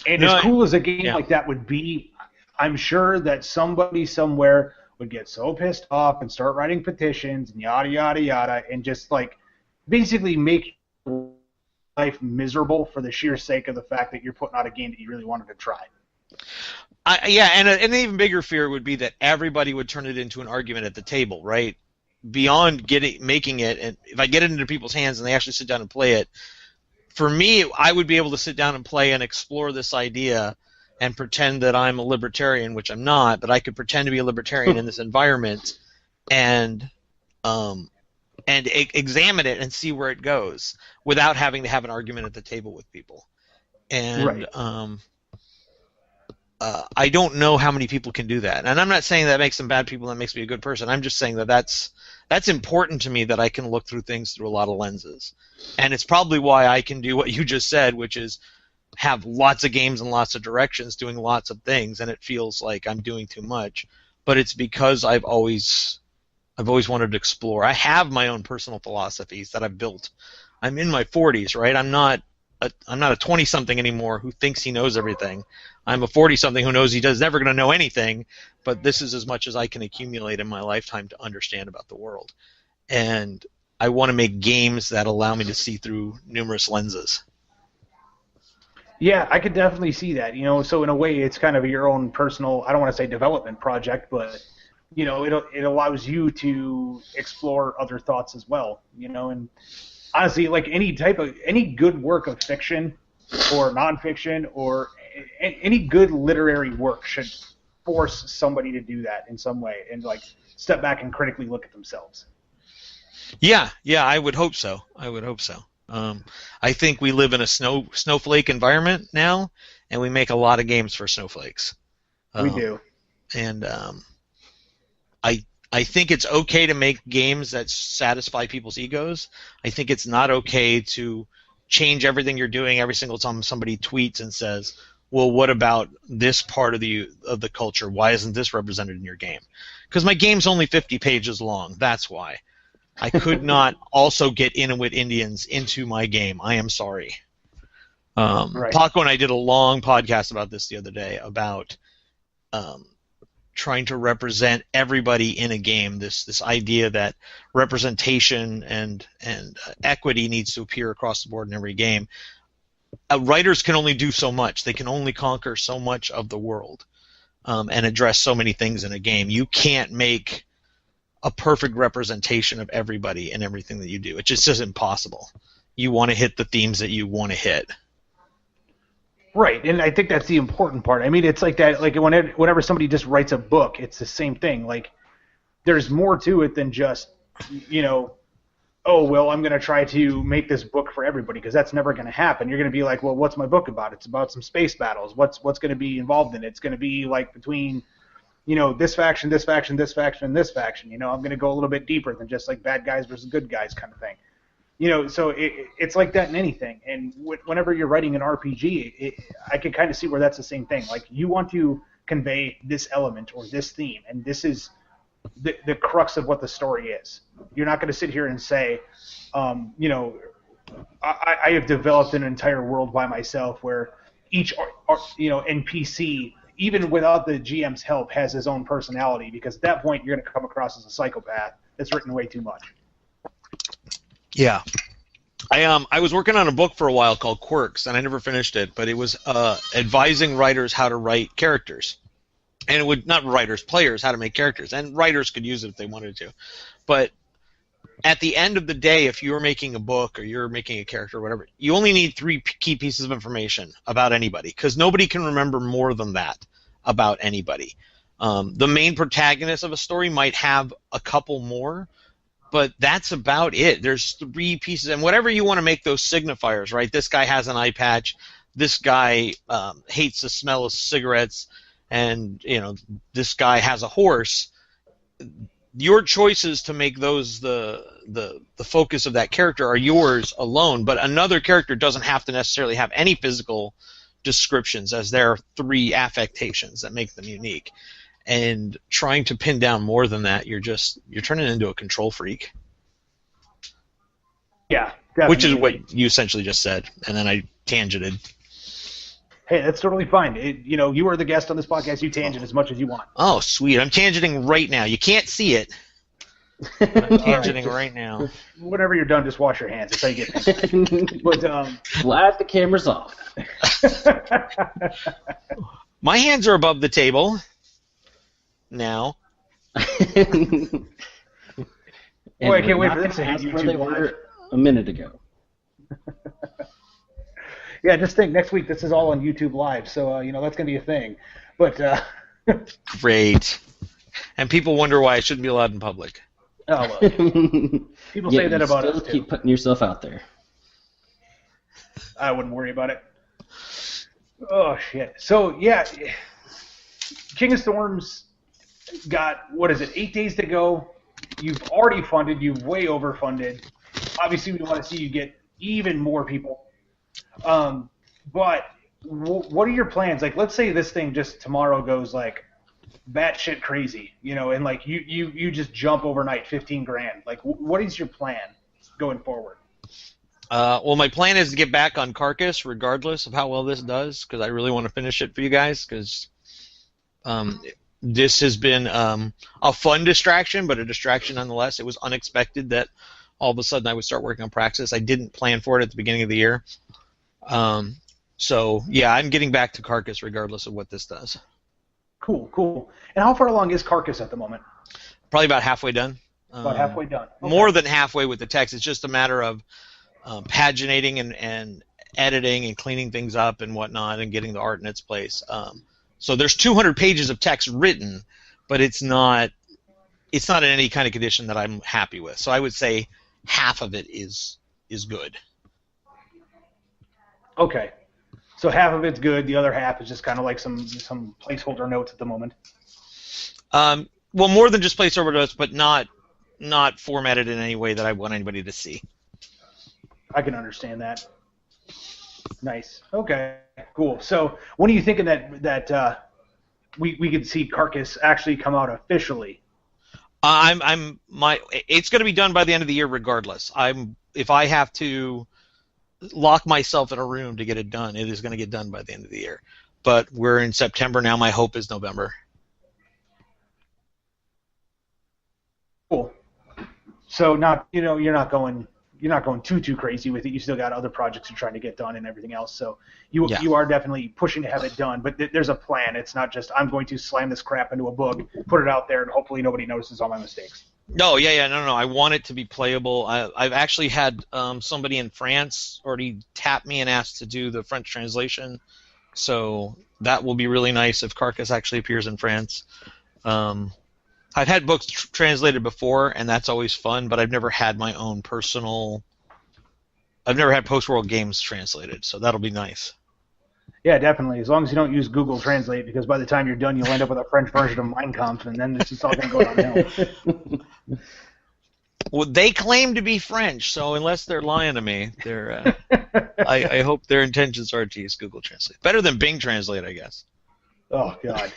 And as cool as a game like that would be, I'm sure that somebody somewhere would get so pissed off and start writing petitions and yada yada yada, and just like basically make life miserable for the sheer sake of the fact that you're putting out a game that you really wanted to try. And an even bigger fear would be that everybody would turn it into an argument at the table, right? Beyond making it, and if I get it into people's hands and they actually sit down and play it, for me, I would be able to sit down and play and explore this idea and pretend that I'm a libertarian, which I'm not, but I could pretend to be a libertarian in this environment and examine it and see where it goes without having to have an argument at the table with people. And right. I don't know how many people can do that. And I'm not saying that makes them bad people, that makes me a good person. I'm just saying that that's important to me, that I can look through things through a lot of lenses. And it's probably why I can do what you just said, which is have lots of games and lots of directions, doing lots of things, and it feels like I'm doing too much. But it's because I've always wanted to explore. I have my own personal philosophies that I've built. I'm in my 40s, right? I'm not a 20-something anymore who thinks he knows everything. I'm a 40-something who knows he's never going to know anything, but this is as much as I can accumulate in my lifetime to understand about the world. And I want to make games that allow me to see through numerous lenses. Yeah, I could definitely see that. So in a way, it's kind of your own personal, I don't want to say development project, but it allows you to explore other thoughts as well. And honestly, like any good work of fiction or nonfiction or any good literary work should force somebody to do that in some way and like step back and critically look at themselves. Yeah, I would hope so. I think we live in a snowflake environment now, and we make a lot of games for snowflakes. We do. And I think it's okay to make games that satisfy people's egos. I think it's not okay to change everything you're doing every single time somebody tweets and says, well, what about this part of the culture? Why isn't this represented in your game? Because my game's only 50 pages long. That's why. I could not also get Inuit Indians into my game. I am sorry. Right. Paco and I did a long podcast about this the other day about trying to represent everybody in a game. This idea that representation and equity needs to appear across the board in every game. Writers can only do so much. They can only conquer so much of the world and address so many things in a game. You can't make a perfect representation of everybody and everything that you do. It's just impossible. You want to hit the themes that you want to hit. Right, and I think that's the important part. I mean, it's like that. Like whenever somebody just writes a book, it's the same thing. Like, there's more to it than just, oh, well, I'm going to try to make this book for everybody, because that's never going to happen. You're going to be like, well, what's my book about? It's about some space battles. What's going to be involved in it? It's going to be like between, this faction, this faction, this faction, and this faction. I'm going to go a little bit deeper than just like bad guys versus good guys kind of thing. So it's like that in anything. And whenever you're writing an RPG, I can kind of see where that's the same thing. Like, you want to convey this element or this theme, and this is the crux of what the story is. You're not going to sit here and say, I have developed an entire world by myself where each NPC, even without the GM's help, has his own personality, because at that point you're going to come across as a psychopath that's written way too much. Yeah. I was working on a book for a while called Quirks, and I never finished it, but it was advising writers how to write characters. And it would, not writers, players, how to make characters. And writers could use it if they wanted to. But at the end of the day, if you're making a book or you're making a character or whatever, you only need 3 key pieces of information about anybody, because nobody can remember more than that about anybody. The main protagonist of a story might have a couple more, but that's about it. There's 3 pieces, and whatever you want to make those signifiers, right? This guy has an eye patch. This guy hates the smell of cigarettes, and this guy has a horse. Your choices to make those the focus of that character are yours alone, but another character doesn't have to necessarily have any physical descriptions, as there are 3 affectations that make them unique. And trying to pin down more than that, you're turning into a control freak. Yeah, definitely. Which is what you essentially just said, and then I tangented. Hey, that's totally fine. You are the guest on this podcast. You tangent as much as you want. Oh, sweet. I'm tangenting right now. You can't see it. I'm tangenting right now. Whenever you're done, just wash your hands. That's how you get things. But glad the camera's off. My hands are above the table now. Boy, I can't wait for this to hit YouTube. Where they were a minute ago. Yeah, just think, next week this is all on YouTube Live, so that's gonna be a thing. But great. And people wonder why I shouldn't be allowed in public. Oh well. People say that about us still too. Keep putting yourself out there. I wouldn't worry about it. Oh shit. So yeah, King of Storms got 8 days to go. You've already funded. You've way overfunded. Obviously, we want to see you get even more people. But what are your plans? Like, let's say this thing just tomorrow goes like batshit crazy, and like you just jump overnight $15,000. Like, what is your plan going forward? Well, my plan is to get back on Carcass regardless of how well this does, because I really want to finish it for you guys, because this has been a fun distraction, but a distraction nonetheless. It was unexpected that all of a sudden I would start working on Praxis. I didn't plan for it at the beginning of the year. So, yeah, I'm getting back to Carcass regardless of what this does. Cool. And how far along is Carcass at the moment? Probably about halfway done. About halfway done. Okay. More than halfway with the text. It's just a matter of paginating and editing and cleaning things up and whatnot and getting the art in its place. So there's 200 pages of text written, but it's not in any kind of condition that I'm happy with. So I would say half of it is good. Okay. So half of it's good. The other half is just kind of like some placeholder notes at the moment. Well, more than just play server DOS, but not formatted in any way that I want anybody to see. I can understand that. Nice. Okay. Cool. So when are you thinking that we could see Carcass actually come out officially? It's going to be done by the end of the year regardless. If I have to lock myself in a room to get it done, it is going to get done by the end of the year. But we're in September now. My hope is November. Cool. So you're not going too crazy with it. You still got other projects you're trying to get done and everything else. So you are definitely pushing to have it done. But there's a plan. It's not just I'm going to slam this crap into a book, put it out there, and hopefully nobody notices all my mistakes. No, no. I want it to be playable. I've actually had somebody in France already tap me and asked to do the French translation. So that will be really nice if Carcass actually appears in France. I've had books translated before, and that's always fun, but I've never had my own personal... I've never had Post-World games translated, so that'll be nice. Yeah, definitely. As long as you don't use Google Translate, because by the time you're done, you'll end up with a French version of Mein Kampf, and then it's just all going to go downhill. Well, they claim to be French, so unless they're lying to me, they're. I hope their intentions are to use Google Translate. Better than Bing Translate, I guess. Oh, God.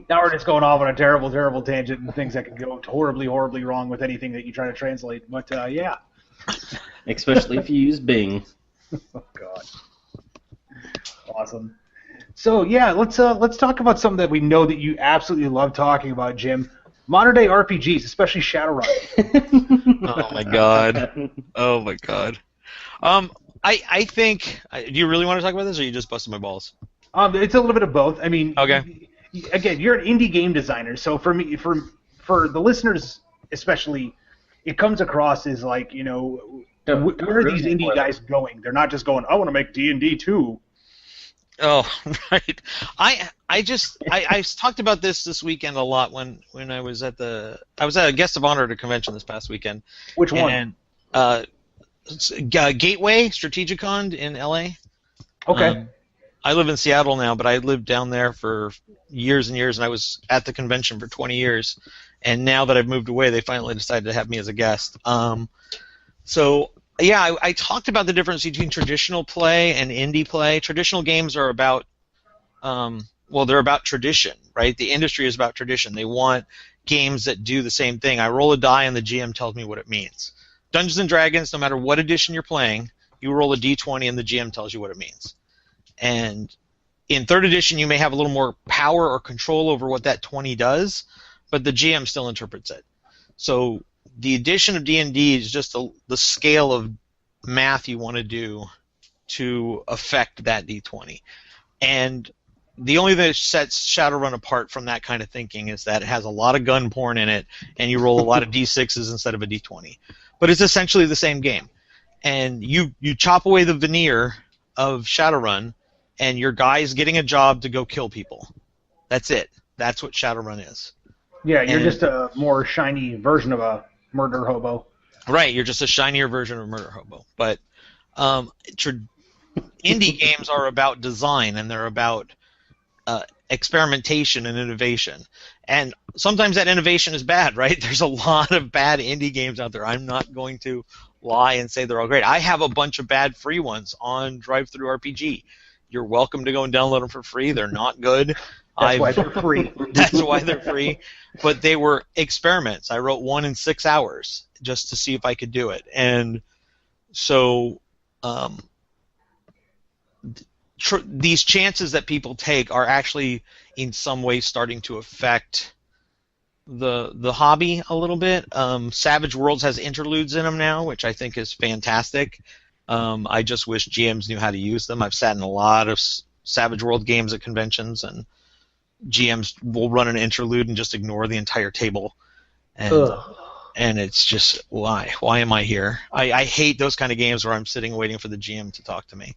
Now we're just going off on a terrible, terrible tangent and things that can go horribly, horribly wrong with anything that you try to translate. But, yeah. Especially if you use Bing. Oh, God. Awesome. So, yeah, let's talk about something that we know that you absolutely love talking about, Jim. Modern-day RPGs, especially Shadowrun. Oh, my God. Oh, my God. I think... Do you really want to talk about this, or are you just busting my balls? It's a little bit of both. I mean, okay. Again, you're an indie game designer, so for me, for the listeners especially, it comes across as like, where are these indie guys going? They're not just going, I want to make D&D 2. Oh, right. I talked about this weekend a lot when I was at a guest of honor at a convention this past weekend. Which one? Gateway Strategicon in LA. Okay. I live in Seattle now, but I lived down there for years and years, and I was at the convention for 20 years. And now that I've moved away, they finally decided to have me as a guest. So, yeah, I talked about the difference between traditional play and indie play. Traditional games are about, they're about tradition, right? The industry is about tradition. They want games that do the same thing. I roll a die, and the GM tells me what it means. Dungeons and Dragons, no matter what edition you're playing, you roll a d20, and the GM tells you what it means. And in 3rd edition, you may have a little more power or control over what that 20 does, but the GM still interprets it. So the addition of D&D is just the scale of math you want to do to affect that d20. And the only thing that sets Shadowrun apart from that kind of thinking is that it has a lot of gun porn in it, and you roll a lot of d6s instead of a d20. But it's essentially the same game. And you chop away the veneer of Shadowrun, and your guy's getting a job to go kill people. That's it. That's what Shadowrun is. Yeah, you're just a more shiny version of a murder hobo. Right, you're just a shinier version of a murder hobo. But indie games are about design, and they're about experimentation and innovation. And sometimes that innovation is bad, right? There's a lot of bad indie games out there. I'm not going to lie and say they're all great. I have a bunch of bad free ones on DriveThruRPG. You're welcome to go and download them for free. They're not good. That's why they're free. That's why they're free. But they were experiments. I wrote one in 6 hours just to see if I could do it. And so these chances that people take are actually in some way starting to affect the hobby a little bit. Savage Worlds has interludes in them now, which I think is fantastic. I just wish GMs knew how to use them. I've sat in a lot of Savage World games at conventions, and GMs will run an interlude and just ignore the entire table. And it's just, why? Why am I here? I hate those kind of games where I'm sitting waiting for the GM to talk to me.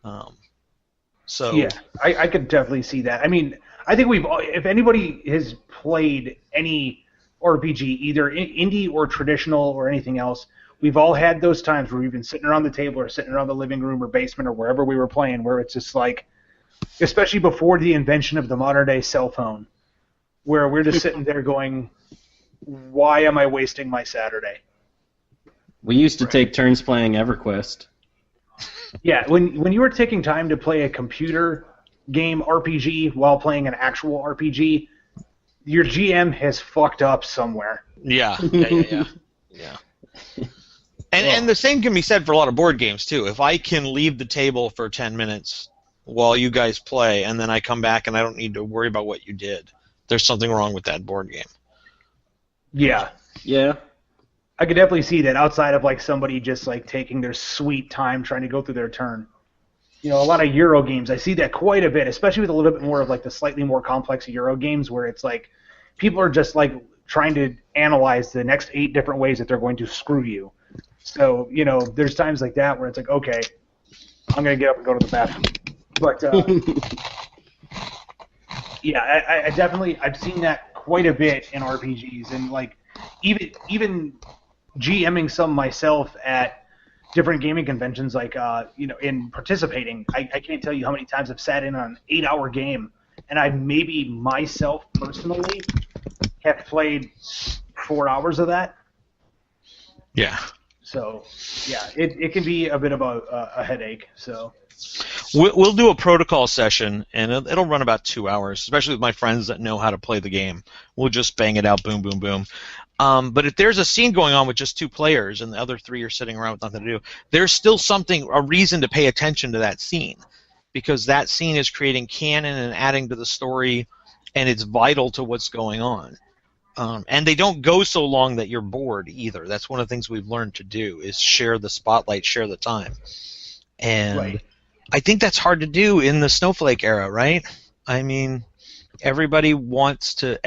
Yeah, I could definitely see that. I mean, I think if anybody has played any RPG, either indie or traditional or anything else, we've all had those times where we've been sitting around the table or sitting around the living room or basement or wherever we were playing, where it's just like, especially before the invention of the modern day cell phone, where we're just sitting there going, why am I wasting my Saturday? We used to take turns playing EverQuest. Yeah, when you were taking time to play a computer game RPG while playing an actual RPG, your GM has fucked up somewhere. Yeah. And the same can be said for a lot of board games too. If I can leave the table for 10 minutes while you guys play, and then I come back and I don't need to worry about what you did, there's something wrong with that board game. Yeah. Yeah. I could definitely see that outside of like somebody just like taking their sweet time trying to go through their turn. You know, a lot of Euro games, I see that quite a bit, especially with a little bit more of like the slightly more complex Euro games where it's like people are just like trying to analyze the next 8 different ways that they're going to screw you. So, you know, there's times like that where it's like, okay, I'm going to get up and go to the bathroom. But, yeah, I definitely, I've seen that quite a bit in RPGs. And, like, even GMing some myself at different gaming conventions, like, you know, in participating, I can't tell you how many times I've sat in on an 8-hour game, and I maybe myself personally have played 4 hours of that. Yeah. So, yeah, it can be a bit of a headache. So we'll do a protocol session, and it'll run about 2 hours, especially with my friends that know how to play the game. We'll just bang it out, boom, boom, boom. But if there's a scene going on with just 2 players and the other 3 are sitting around with nothing to do, there's still a reason to pay attention to that scene, because that scene is creating canon and adding to the story, and it's vital to what's going on. And they don't go so long that you're bored either. That's one of the things we've learned to do, is share the spotlight, share the time. And right. I think that's hard to do in the Snowflake era, right? I mean, everybody wants to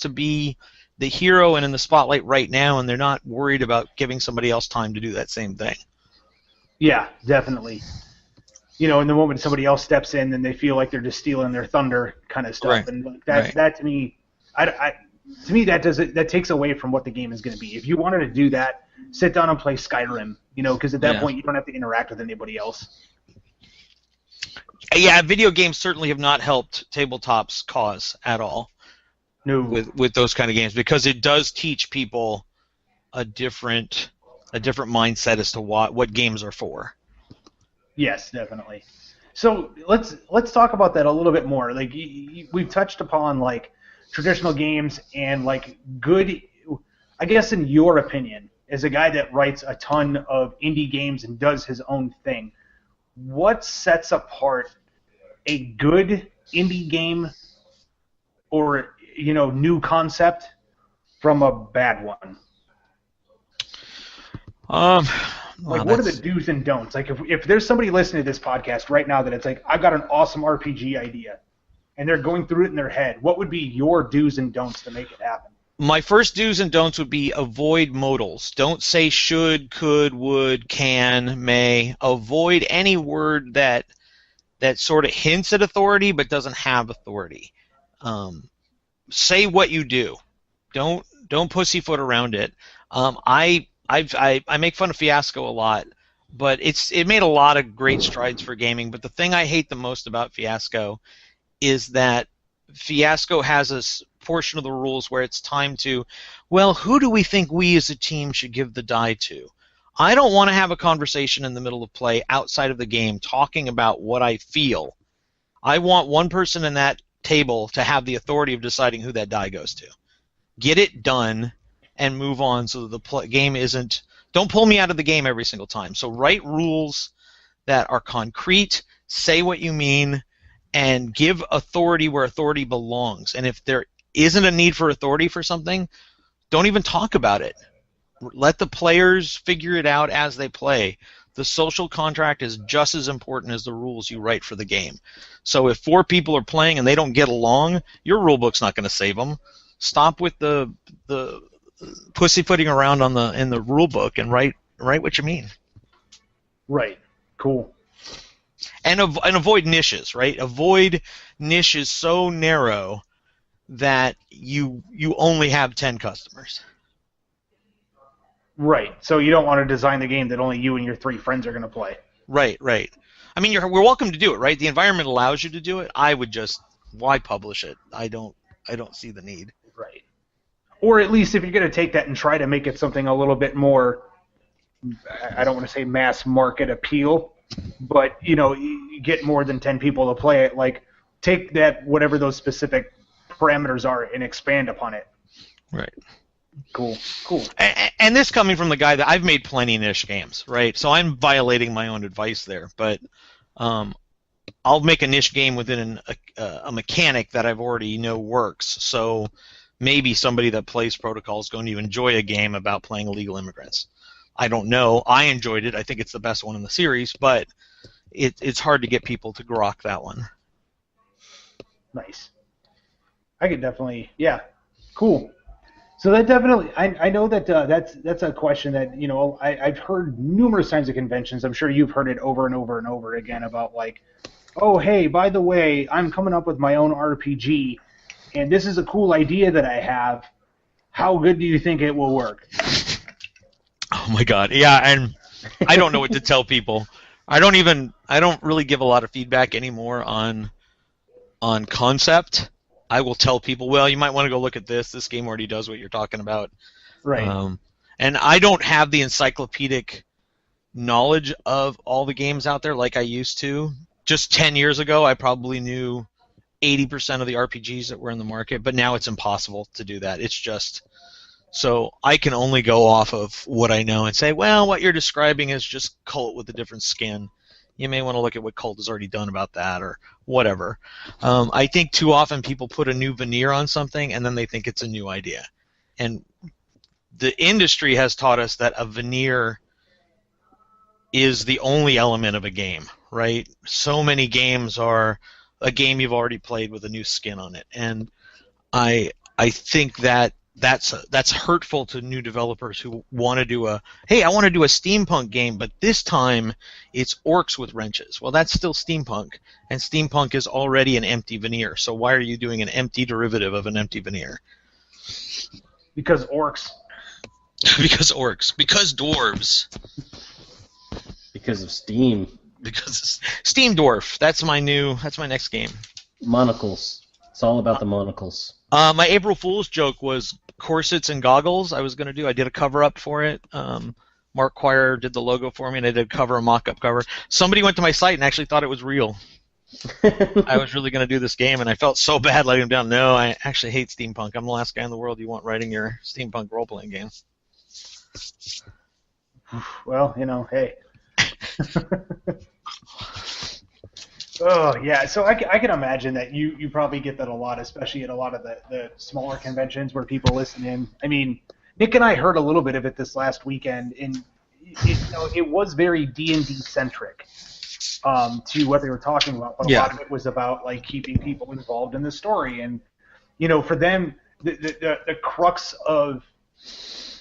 be the hero and in the spotlight right now, and they're not worried about giving somebody else time to do that same thing. Yeah, definitely. You know, in the moment somebody else steps in, then they feel like they're just stealing their thunder, kind of stuff. Right. And that to me, to me that takes away from what the game is going to be. If you wanted to do that, sit down and play Skyrim. You know, because at that point you don't have to interact with anybody else. Yeah, video games certainly have not helped tabletop's cause at all. No. With those kind of games, because it does teach people a different mindset as to what games are for. Yes, definitely. So let's talk about that a little bit more. Like we've touched upon like traditional games and like good. I guess in your opinion, as a guy that writes a ton of indie games and does his own thing, what sets apart a good indie game or, you know, new concept from a bad one? Like, what are the do's and don'ts? Like, if there's somebody listening to this podcast right now that it's like, I've got an awesome RPG idea, and they're going through it in their head, what would be your do's and don'ts to make it happen? My first do's and don'ts would be avoid modals. Don't say should, could, would, can, may. Avoid any word that sort of hints at authority but doesn't have authority. Say what you do. Don't pussyfoot around it. I make fun of Fiasco a lot, but it made a lot of great strides for gaming. But the thing I hate the most about Fiasco is that Fiasco has a portion of the rules where it's time to, well, who do we think we as a team should give the die to? I don't want to have a conversation in the middle of play outside of the game talking about what I feel. I want one person in that table to have the authority of deciding who that die goes to. Get it done and move on so that the game isn't... Don't pull me out of the game every single time. So write rules that are concrete, say what you mean, and give authority where authority belongs. And if there isn't a need for authority for something, don't even talk about it. Let the players figure it out as they play. The social contract is just as important as the rules you write for the game. So if 4 people are playing and they don't get along, your rulebook's not going to save them. Stop with the pussyfooting around in the rulebook and write what you mean. Right. Cool. And avoid niches, right? Avoid niches so narrow that you only have 10 customers. Right. So you don't want to design the game that only you and your 3 friends are going to play. Right. I mean, we're welcome to do it, right? The environment allows you to do it. I would just, why publish it? I don't I don't see the need. Right. Or at least if you're going to take that and try to make it something a little bit more, I don't want to say mass market appeal, but, you get more than 10 people to play it. Like, take that, whatever those specific parameters are, and expand upon it. Right. Cool. And this coming from the guy that I've made plenty niche games, right? So I'm violating my own advice there, but I'll make a niche game within a mechanic that I've already know works. So maybe somebody that plays Protocol is going to enjoy a game about playing illegal immigrants. I don't know. I enjoyed it. I think it's the best one in the series, but it's hard to get people to grok that one. Nice. I could definitely, yeah, cool. So that definitely, I know that that's a question that, I've heard numerous times at conventions. I'm sure you've heard it over and over and over again about, like, oh, hey, by the way, I'm coming up with my own RPG, and this is a cool idea that I have. How good do you think it will work? Oh my God, yeah, and I don't know what to tell people. I don't really give a lot of feedback anymore on concept. I will tell people, well, you might want to go look at this. This game already does what you're talking about. Right. And I don't have the encyclopedic knowledge of all the games out there like I used to. Just 10 years ago, I probably knew 80% of the RPGs that were in the market, but now it's impossible to do that. It's just... So I can only go off of what I know and say, well, what you're describing is just Cult with a different skin. You may want to look at what Cult has already done about that or whatever. I think too often people put a new veneer on something and then they think it's a new idea. And the industry has taught us that a veneer is the only element of a game, right? So many games are a game you've already played with a new skin on it. And I think that's hurtful to new developers who want to do I want to do a steampunk game, but this time it's orcs with wrenches. Well, that's still steampunk, and steampunk is already an empty veneer, so why are you doing an empty derivative of an empty veneer? Because orcs. Because orcs. Because dwarves. Because of Steam. Because Steam Dwarf. That's my next game. Monocles. It's all about the monocles. My April Fool's joke was corsets and goggles. I did a cover up for it. Mark Quire did the logo for me, and I did a mock-up cover. Somebody went to my site and actually thought it was real. I was really going to do this game, and I felt so bad letting him down. No, I actually hate steampunk. I'm the last guy in the world you want writing your steampunk role-playing game. Well, hey. Oh, yeah, so I can imagine that you probably get that a lot, especially at a lot of the smaller conventions where people listen in. I mean, Nick and I heard a little bit of it this last weekend, and it was very D&D-centric to what they were talking about, but a lot of it was about, like, keeping people involved in the story. And, for them, the crux of...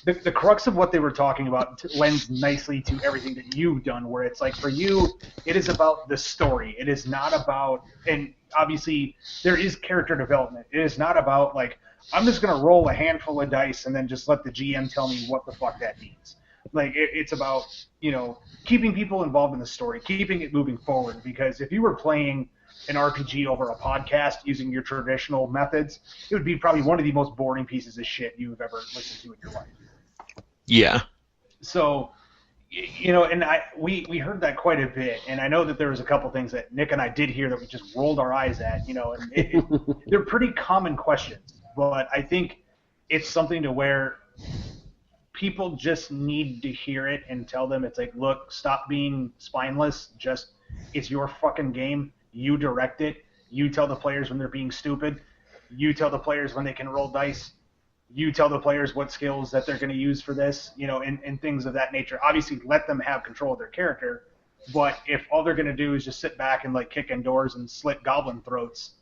The crux of what they were talking about lends nicely to everything that you've done, where it's like, for you, it is about the story. It is not about, and obviously there is character development. It is not about, like, I'm just going to roll a handful of dice and then just let the GM tell me what the fuck that means. Like, it's about, keeping people involved in the story, keeping it moving forward, because if you were playing an RPG over a podcast using your traditional methods, it would be probably one of the most boring pieces of shit you've ever listened to in your life. Yeah. So, and we heard that quite a bit, and I know that there was a couple things that Nick and I did hear that we just rolled our eyes at, and they're pretty common questions, but I think it's something to where people just need to hear it and tell them, it's like, look, stop being spineless, it's your fucking game, you direct it, you tell the players when they're being stupid, you tell the players when they can roll dice, you tell the players what skills that they're going to use for this, and things of that nature. Obviously, let them have control of their character, but if all they're going to do is just sit back and, like, kick in doors and slit goblin throats,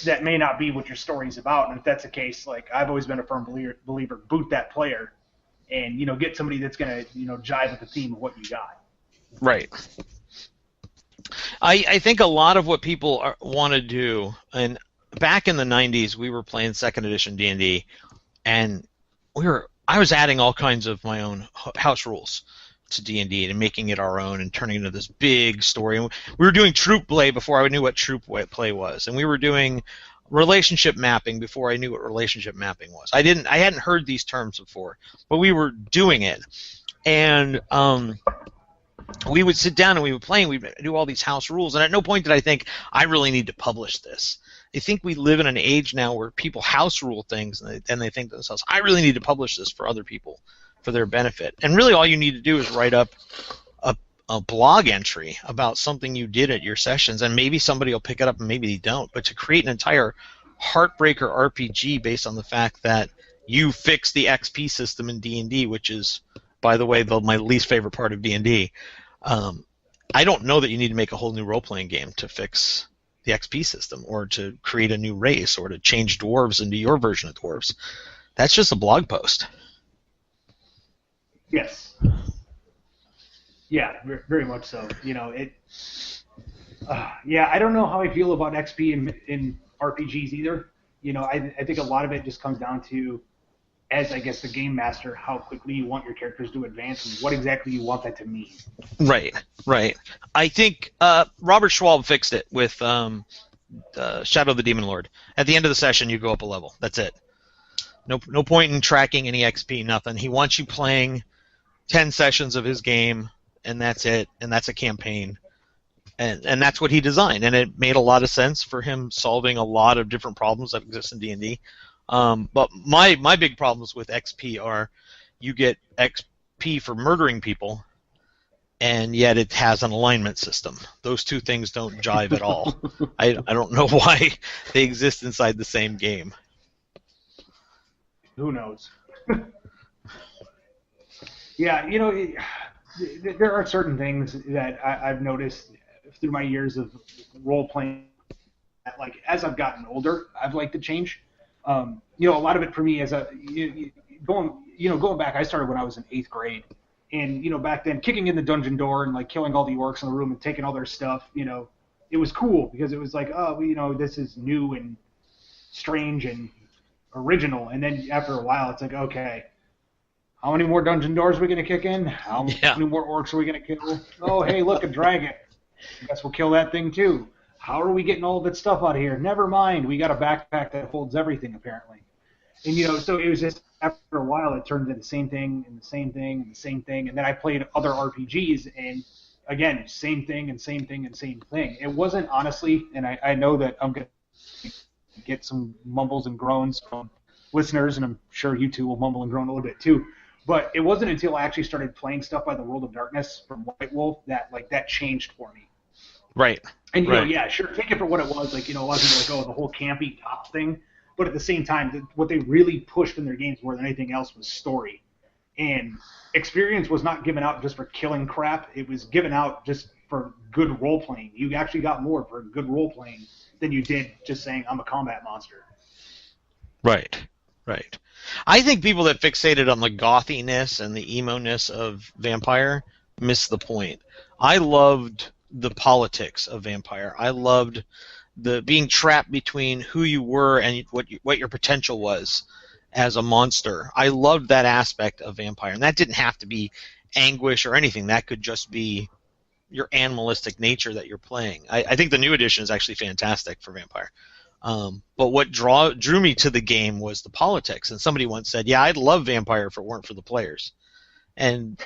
that may not be what your story's about. And if that's the case, like, I've always been a firm believer, boot that player and, get somebody that's going to, jive with the theme of what you got. Right. I think a lot of what people want to do, and back in the 90s, we were playing second edition D&D, and I was adding all kinds of my own house rules to D&D and making it our own and turning it into this big story. And we were doing troop play before I knew what troop play was, and we were doing relationship mapping before I knew what relationship mapping was. I hadn't heard these terms before, but we were doing it, and we would sit down and we would play and we would do all these house rules, and at no point did I think I really need to publish this. I think we live in an age now where people house rule things and they think to themselves, I really need to publish this for other people for their benefit. And really all you need to do is write up a blog entry about something you did at your sessions, and maybe somebody will pick it up and maybe they don't. But to create an entire heartbreaker RPG based on the fact that you fixed the XP system in D&D, which is, by the way, my least favorite part of D&D, I don't know that you need to make a whole new role-playing game to fix the XP system or to create a new race or to change dwarves into your version of dwarves. That's just a blog post. Yes. Yeah, very much so. I don't know how I feel about XP in RPGs either. I think a lot of it just comes down to, as I guess the game master, how quickly you want your characters to advance and what exactly you want that to mean. Right. I think Robert Schwalb fixed it with Shadow of the Demon Lord. At the end of the session, you go up a level. That's it. No point in tracking any XP, nothing. He wants you playing 10 sessions of his game, and that's it, and that's a campaign. And that's what he designed, and it made a lot of sense for him solving a lot of different problems that exist in D&D. But my big problems with XP are you get XP for murdering people, and yet it has an alignment system. Those two things don't jive at all. I don't know why they exist inside the same game. Who knows? Yeah, there are certain things that I've noticed through my years of role-playing. Like, as I've gotten older, I've liked to change. A lot of it for me is going back. I started when I was in 8th grade, and back then, kicking in the dungeon door and like killing all the orcs in the room and taking all their stuff. It was cool because it was like, this is new and strange and original. And then after a while, it's like, okay, how many more dungeon doors are we gonna kick in? How many more orcs are we gonna kill? Oh, hey, look, a dragon. I guess we'll kill that thing too. How are we getting all of its stuff out of here? Never mind. We got a backpack that holds everything, apparently. And, so it was just, after a while, it turned into the same thing and the same thing and the same thing. And then I played other RPGs, and, again, same thing and same thing and same thing. It wasn't, honestly, and I know that I'm going to get some mumbles and groans from listeners, and I'm sure you two will mumble and groan a little bit too. But it wasn't until I actually started playing stuff by the World of Darkness from White Wolf that changed for me. Right. And, yeah, sure, take it for what it was. Like, a lot of people are like, oh, the whole campy top thing. But at the same time, what they really pushed in their games more than anything else was story. And experience was not given out just for killing crap. It was given out just for good role-playing. You actually got more for good role-playing than you did just saying, I'm a combat monster. Right. I think people that fixated on the gothiness and the emo-ness of Vampire miss the point. I loved the politics of Vampire. I loved the being trapped between who you were and what your potential was as a monster. I loved that aspect of Vampire, and that didn't have to be anguish or anything. That could just be your animalistic nature that you're playing. I think the new edition is actually fantastic for Vampire. But what drew me to the game was the politics. And somebody once said, yeah, I'd love Vampire if it weren't for the players. And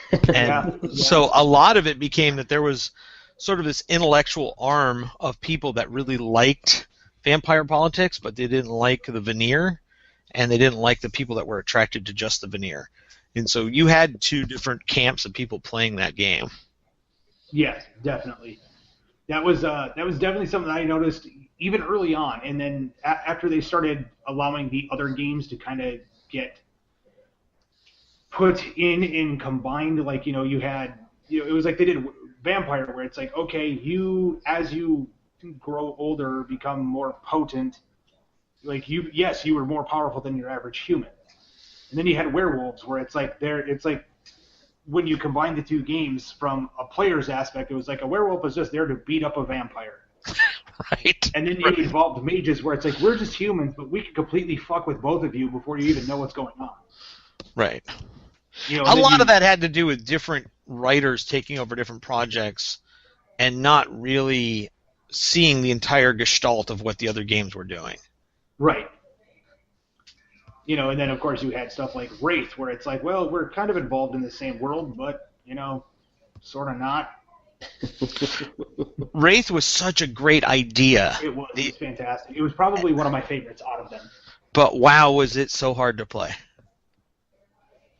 so a lot of it became that there was sort of this intellectual arm of people that really liked vampire politics, but they didn't like the veneer, and they didn't like the people that were attracted to just the veneer. And so you had two different camps of people playing that game. Yes, definitely. That was definitely something that I noticed even early on, and then after they started allowing the other games to kind of get put in and combined, like, you had, it was like they did Vampire, where it's like, okay, as you grow older, become more potent, like you were more powerful than your average human. And then you had Werewolves, where it's like when you combine the two games from a player's aspect, it was like a werewolf was just there to beat up a vampire. Right. And then you evolved mages, where it's like, we're just humans, but we can completely fuck with both of you before you even know what's going on. Right. A lot of that had to do with different writers taking over different projects and not really seeing the entire gestalt of what the other games were doing. Right. You know, and then of course you had stuff like Wraith, where it's like, well, we're kind of involved in the same world, but you know, sort of not. Wraith was such a great idea. It was fantastic. It was probably one of my favorites out of them. But wow, was it so hard to play.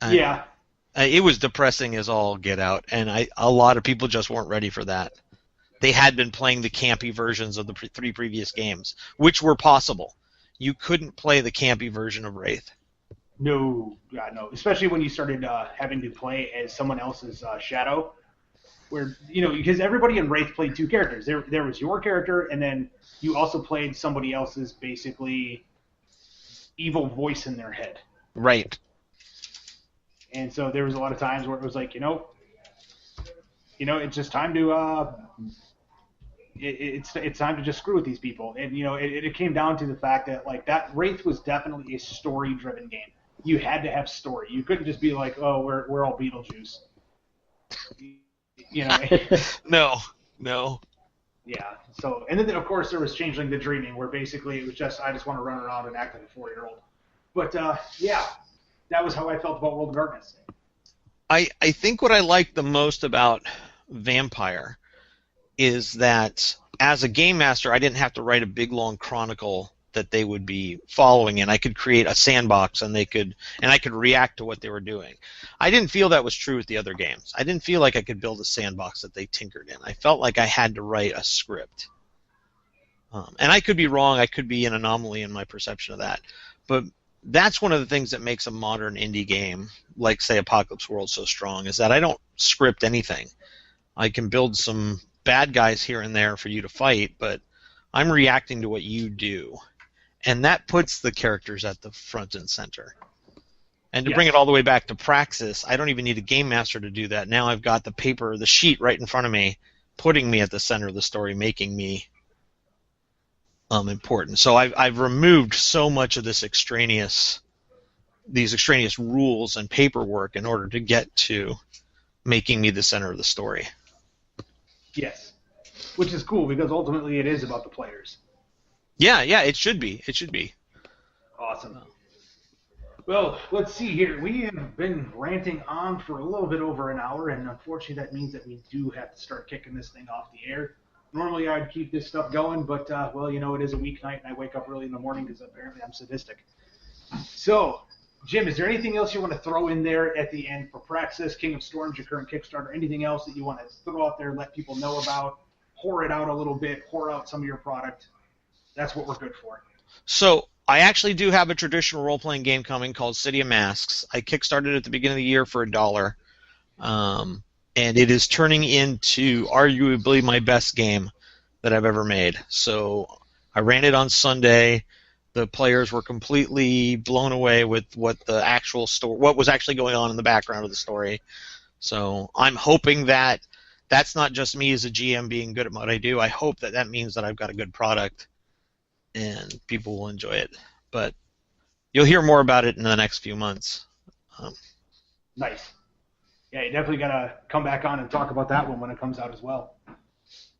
Yeah. It was depressing as all get out, and a lot of people just weren't ready for that. They had been playing the campy versions of the three previous games, which were possible. You couldn't play the campy version of Wraith. No, no. Especially when you started having to play as someone else's shadow, where because everybody in Wraith played two characters. There was your character, and then you also played somebody else's basically evil voice in their head. Right. And so there was a lot of times where it was like, it's just time to it's time to just screw with these people. And it came down to the fact that like that Wraith was definitely a story-driven game. You had to have story. You couldn't just be like, oh, we're all Beetlejuice. No. Yeah. So, and then of course there was Changeling the Dreaming, where basically it was just I just want to run around and act like a 4-year-old. But yeah, that was how I felt about World of Darkness. I think what I like the most about Vampire is that as a game master, I didn't have to write a big long chronicle that they would be following, and I could create a sandbox, and I could react to what they were doing. I didn't feel that was true with the other games. I didn't feel like I could build a sandbox that they tinkered in. I felt like I had to write a script. And I could be wrong. I could be an anomaly in my perception of that. But that's one of the things that makes a modern indie game, like, say, Apocalypse World, so strong, is that I don't script anything. I can build some bad guys here and there for you to fight, but I'm reacting to what you do. And that puts the characters at the front and center. And to bring it all the way back to Praxis, I don't even need a game master to do that. Now I've got the paper, the sheet right in front of me, putting me at the center of the story, making me important. So I've removed so much of these extraneous rules and paperwork in order to get to making me the center of the story. Yes, which is cool because ultimately it is about the players. Yeah, it should be. It should be. Awesome. Well, let's see here. We have been ranting on for a little bit over an hour, and unfortunately that means that we do have to start kicking this thing off the air. Normally I'd keep this stuff going, but, well, it is a weeknight, and I wake up early in the morning because apparently I'm sadistic. So, Jim, is there anything else you want to throw in there at the end for Praxis, King of Storms, your current Kickstarter, anything else that you want to throw out there, let people know about, whore it out a little bit, whore out some of your product? That's what we're good for. So I actually do have a traditional role-playing game coming called City of Masks. I kickstarted at the beginning of the year for $1, and it is turning into arguably my best game that I've ever made. So I ran it on Sunday. The players were completely blown away with what was actually going on in the background of the story. So I'm hoping that that's not just me as a GM being good at what I do. I hope that means that I've got a good product and people will enjoy it. But you'll hear more about it in the next few months. Nice. Yeah, you definitely got to come back on and talk about that one when it comes out as well.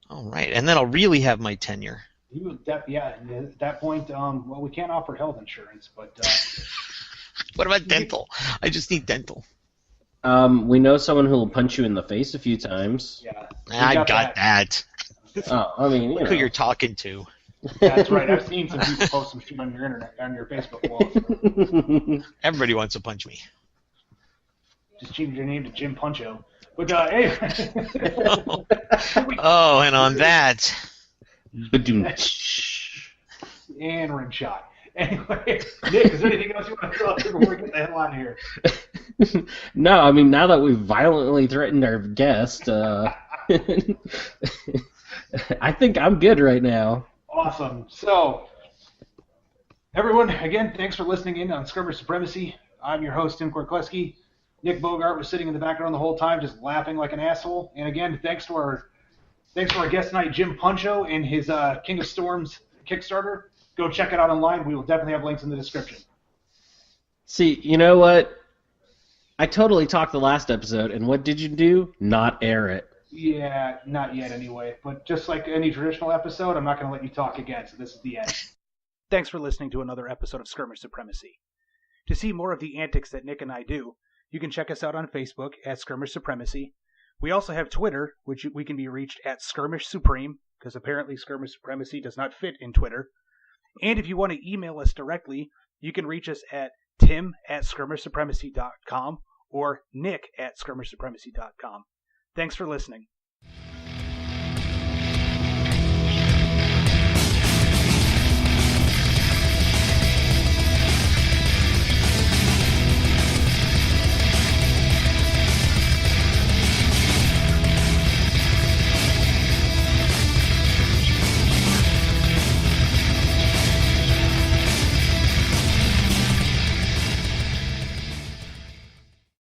All right, and then I'll really have my tenure. At that point, well, we can't offer health insurance, but... What about dental? I just need dental. We know someone who will punch you in the face a few times. Yeah. I got that. Oh, I mean, Look who you're talking to. That's right. I've seen some people post some shit on your internet, on your Facebook wall. Everybody wants to punch me. Just changed your name to Jim Puncho. But anyway. Oh, and on that. And rim shot. Anyway, Nick, is there anything else you want to throw out there before we get the hell out of here? No, I mean, now that we've violently threatened our guest, I think I'm good right now. Awesome. So, everyone, again, thanks for listening in on Skirmish Supremacy. I'm your host, Tim Korkleski. Nick Bogart was sitting in the background the whole time, just laughing like an asshole. And again, thanks to our guest tonight, Jim Puncho, and his King of Storms Kickstarter. Go check it out online. We will definitely have links in the description. See, you know what? I totally talked the last episode, and what did you do? Not air it. Yeah, not yet anyway. But just like any traditional episode, I'm not going to let you talk again, so this is the end. thanks for listening to another episode of Skirmish Supremacy. To see more of the antics that Nick and I do, you can check us out on Facebook at Skirmish Supremacy. We also have Twitter, which we can be reached at Skirmish Supreme, because apparently Skirmish Supremacy does not fit in Twitter. And if you want to email us directly, you can reach us at tim@skirmishsupremacy.com or nick@skirmishsupremacy.com. Thanks for listening.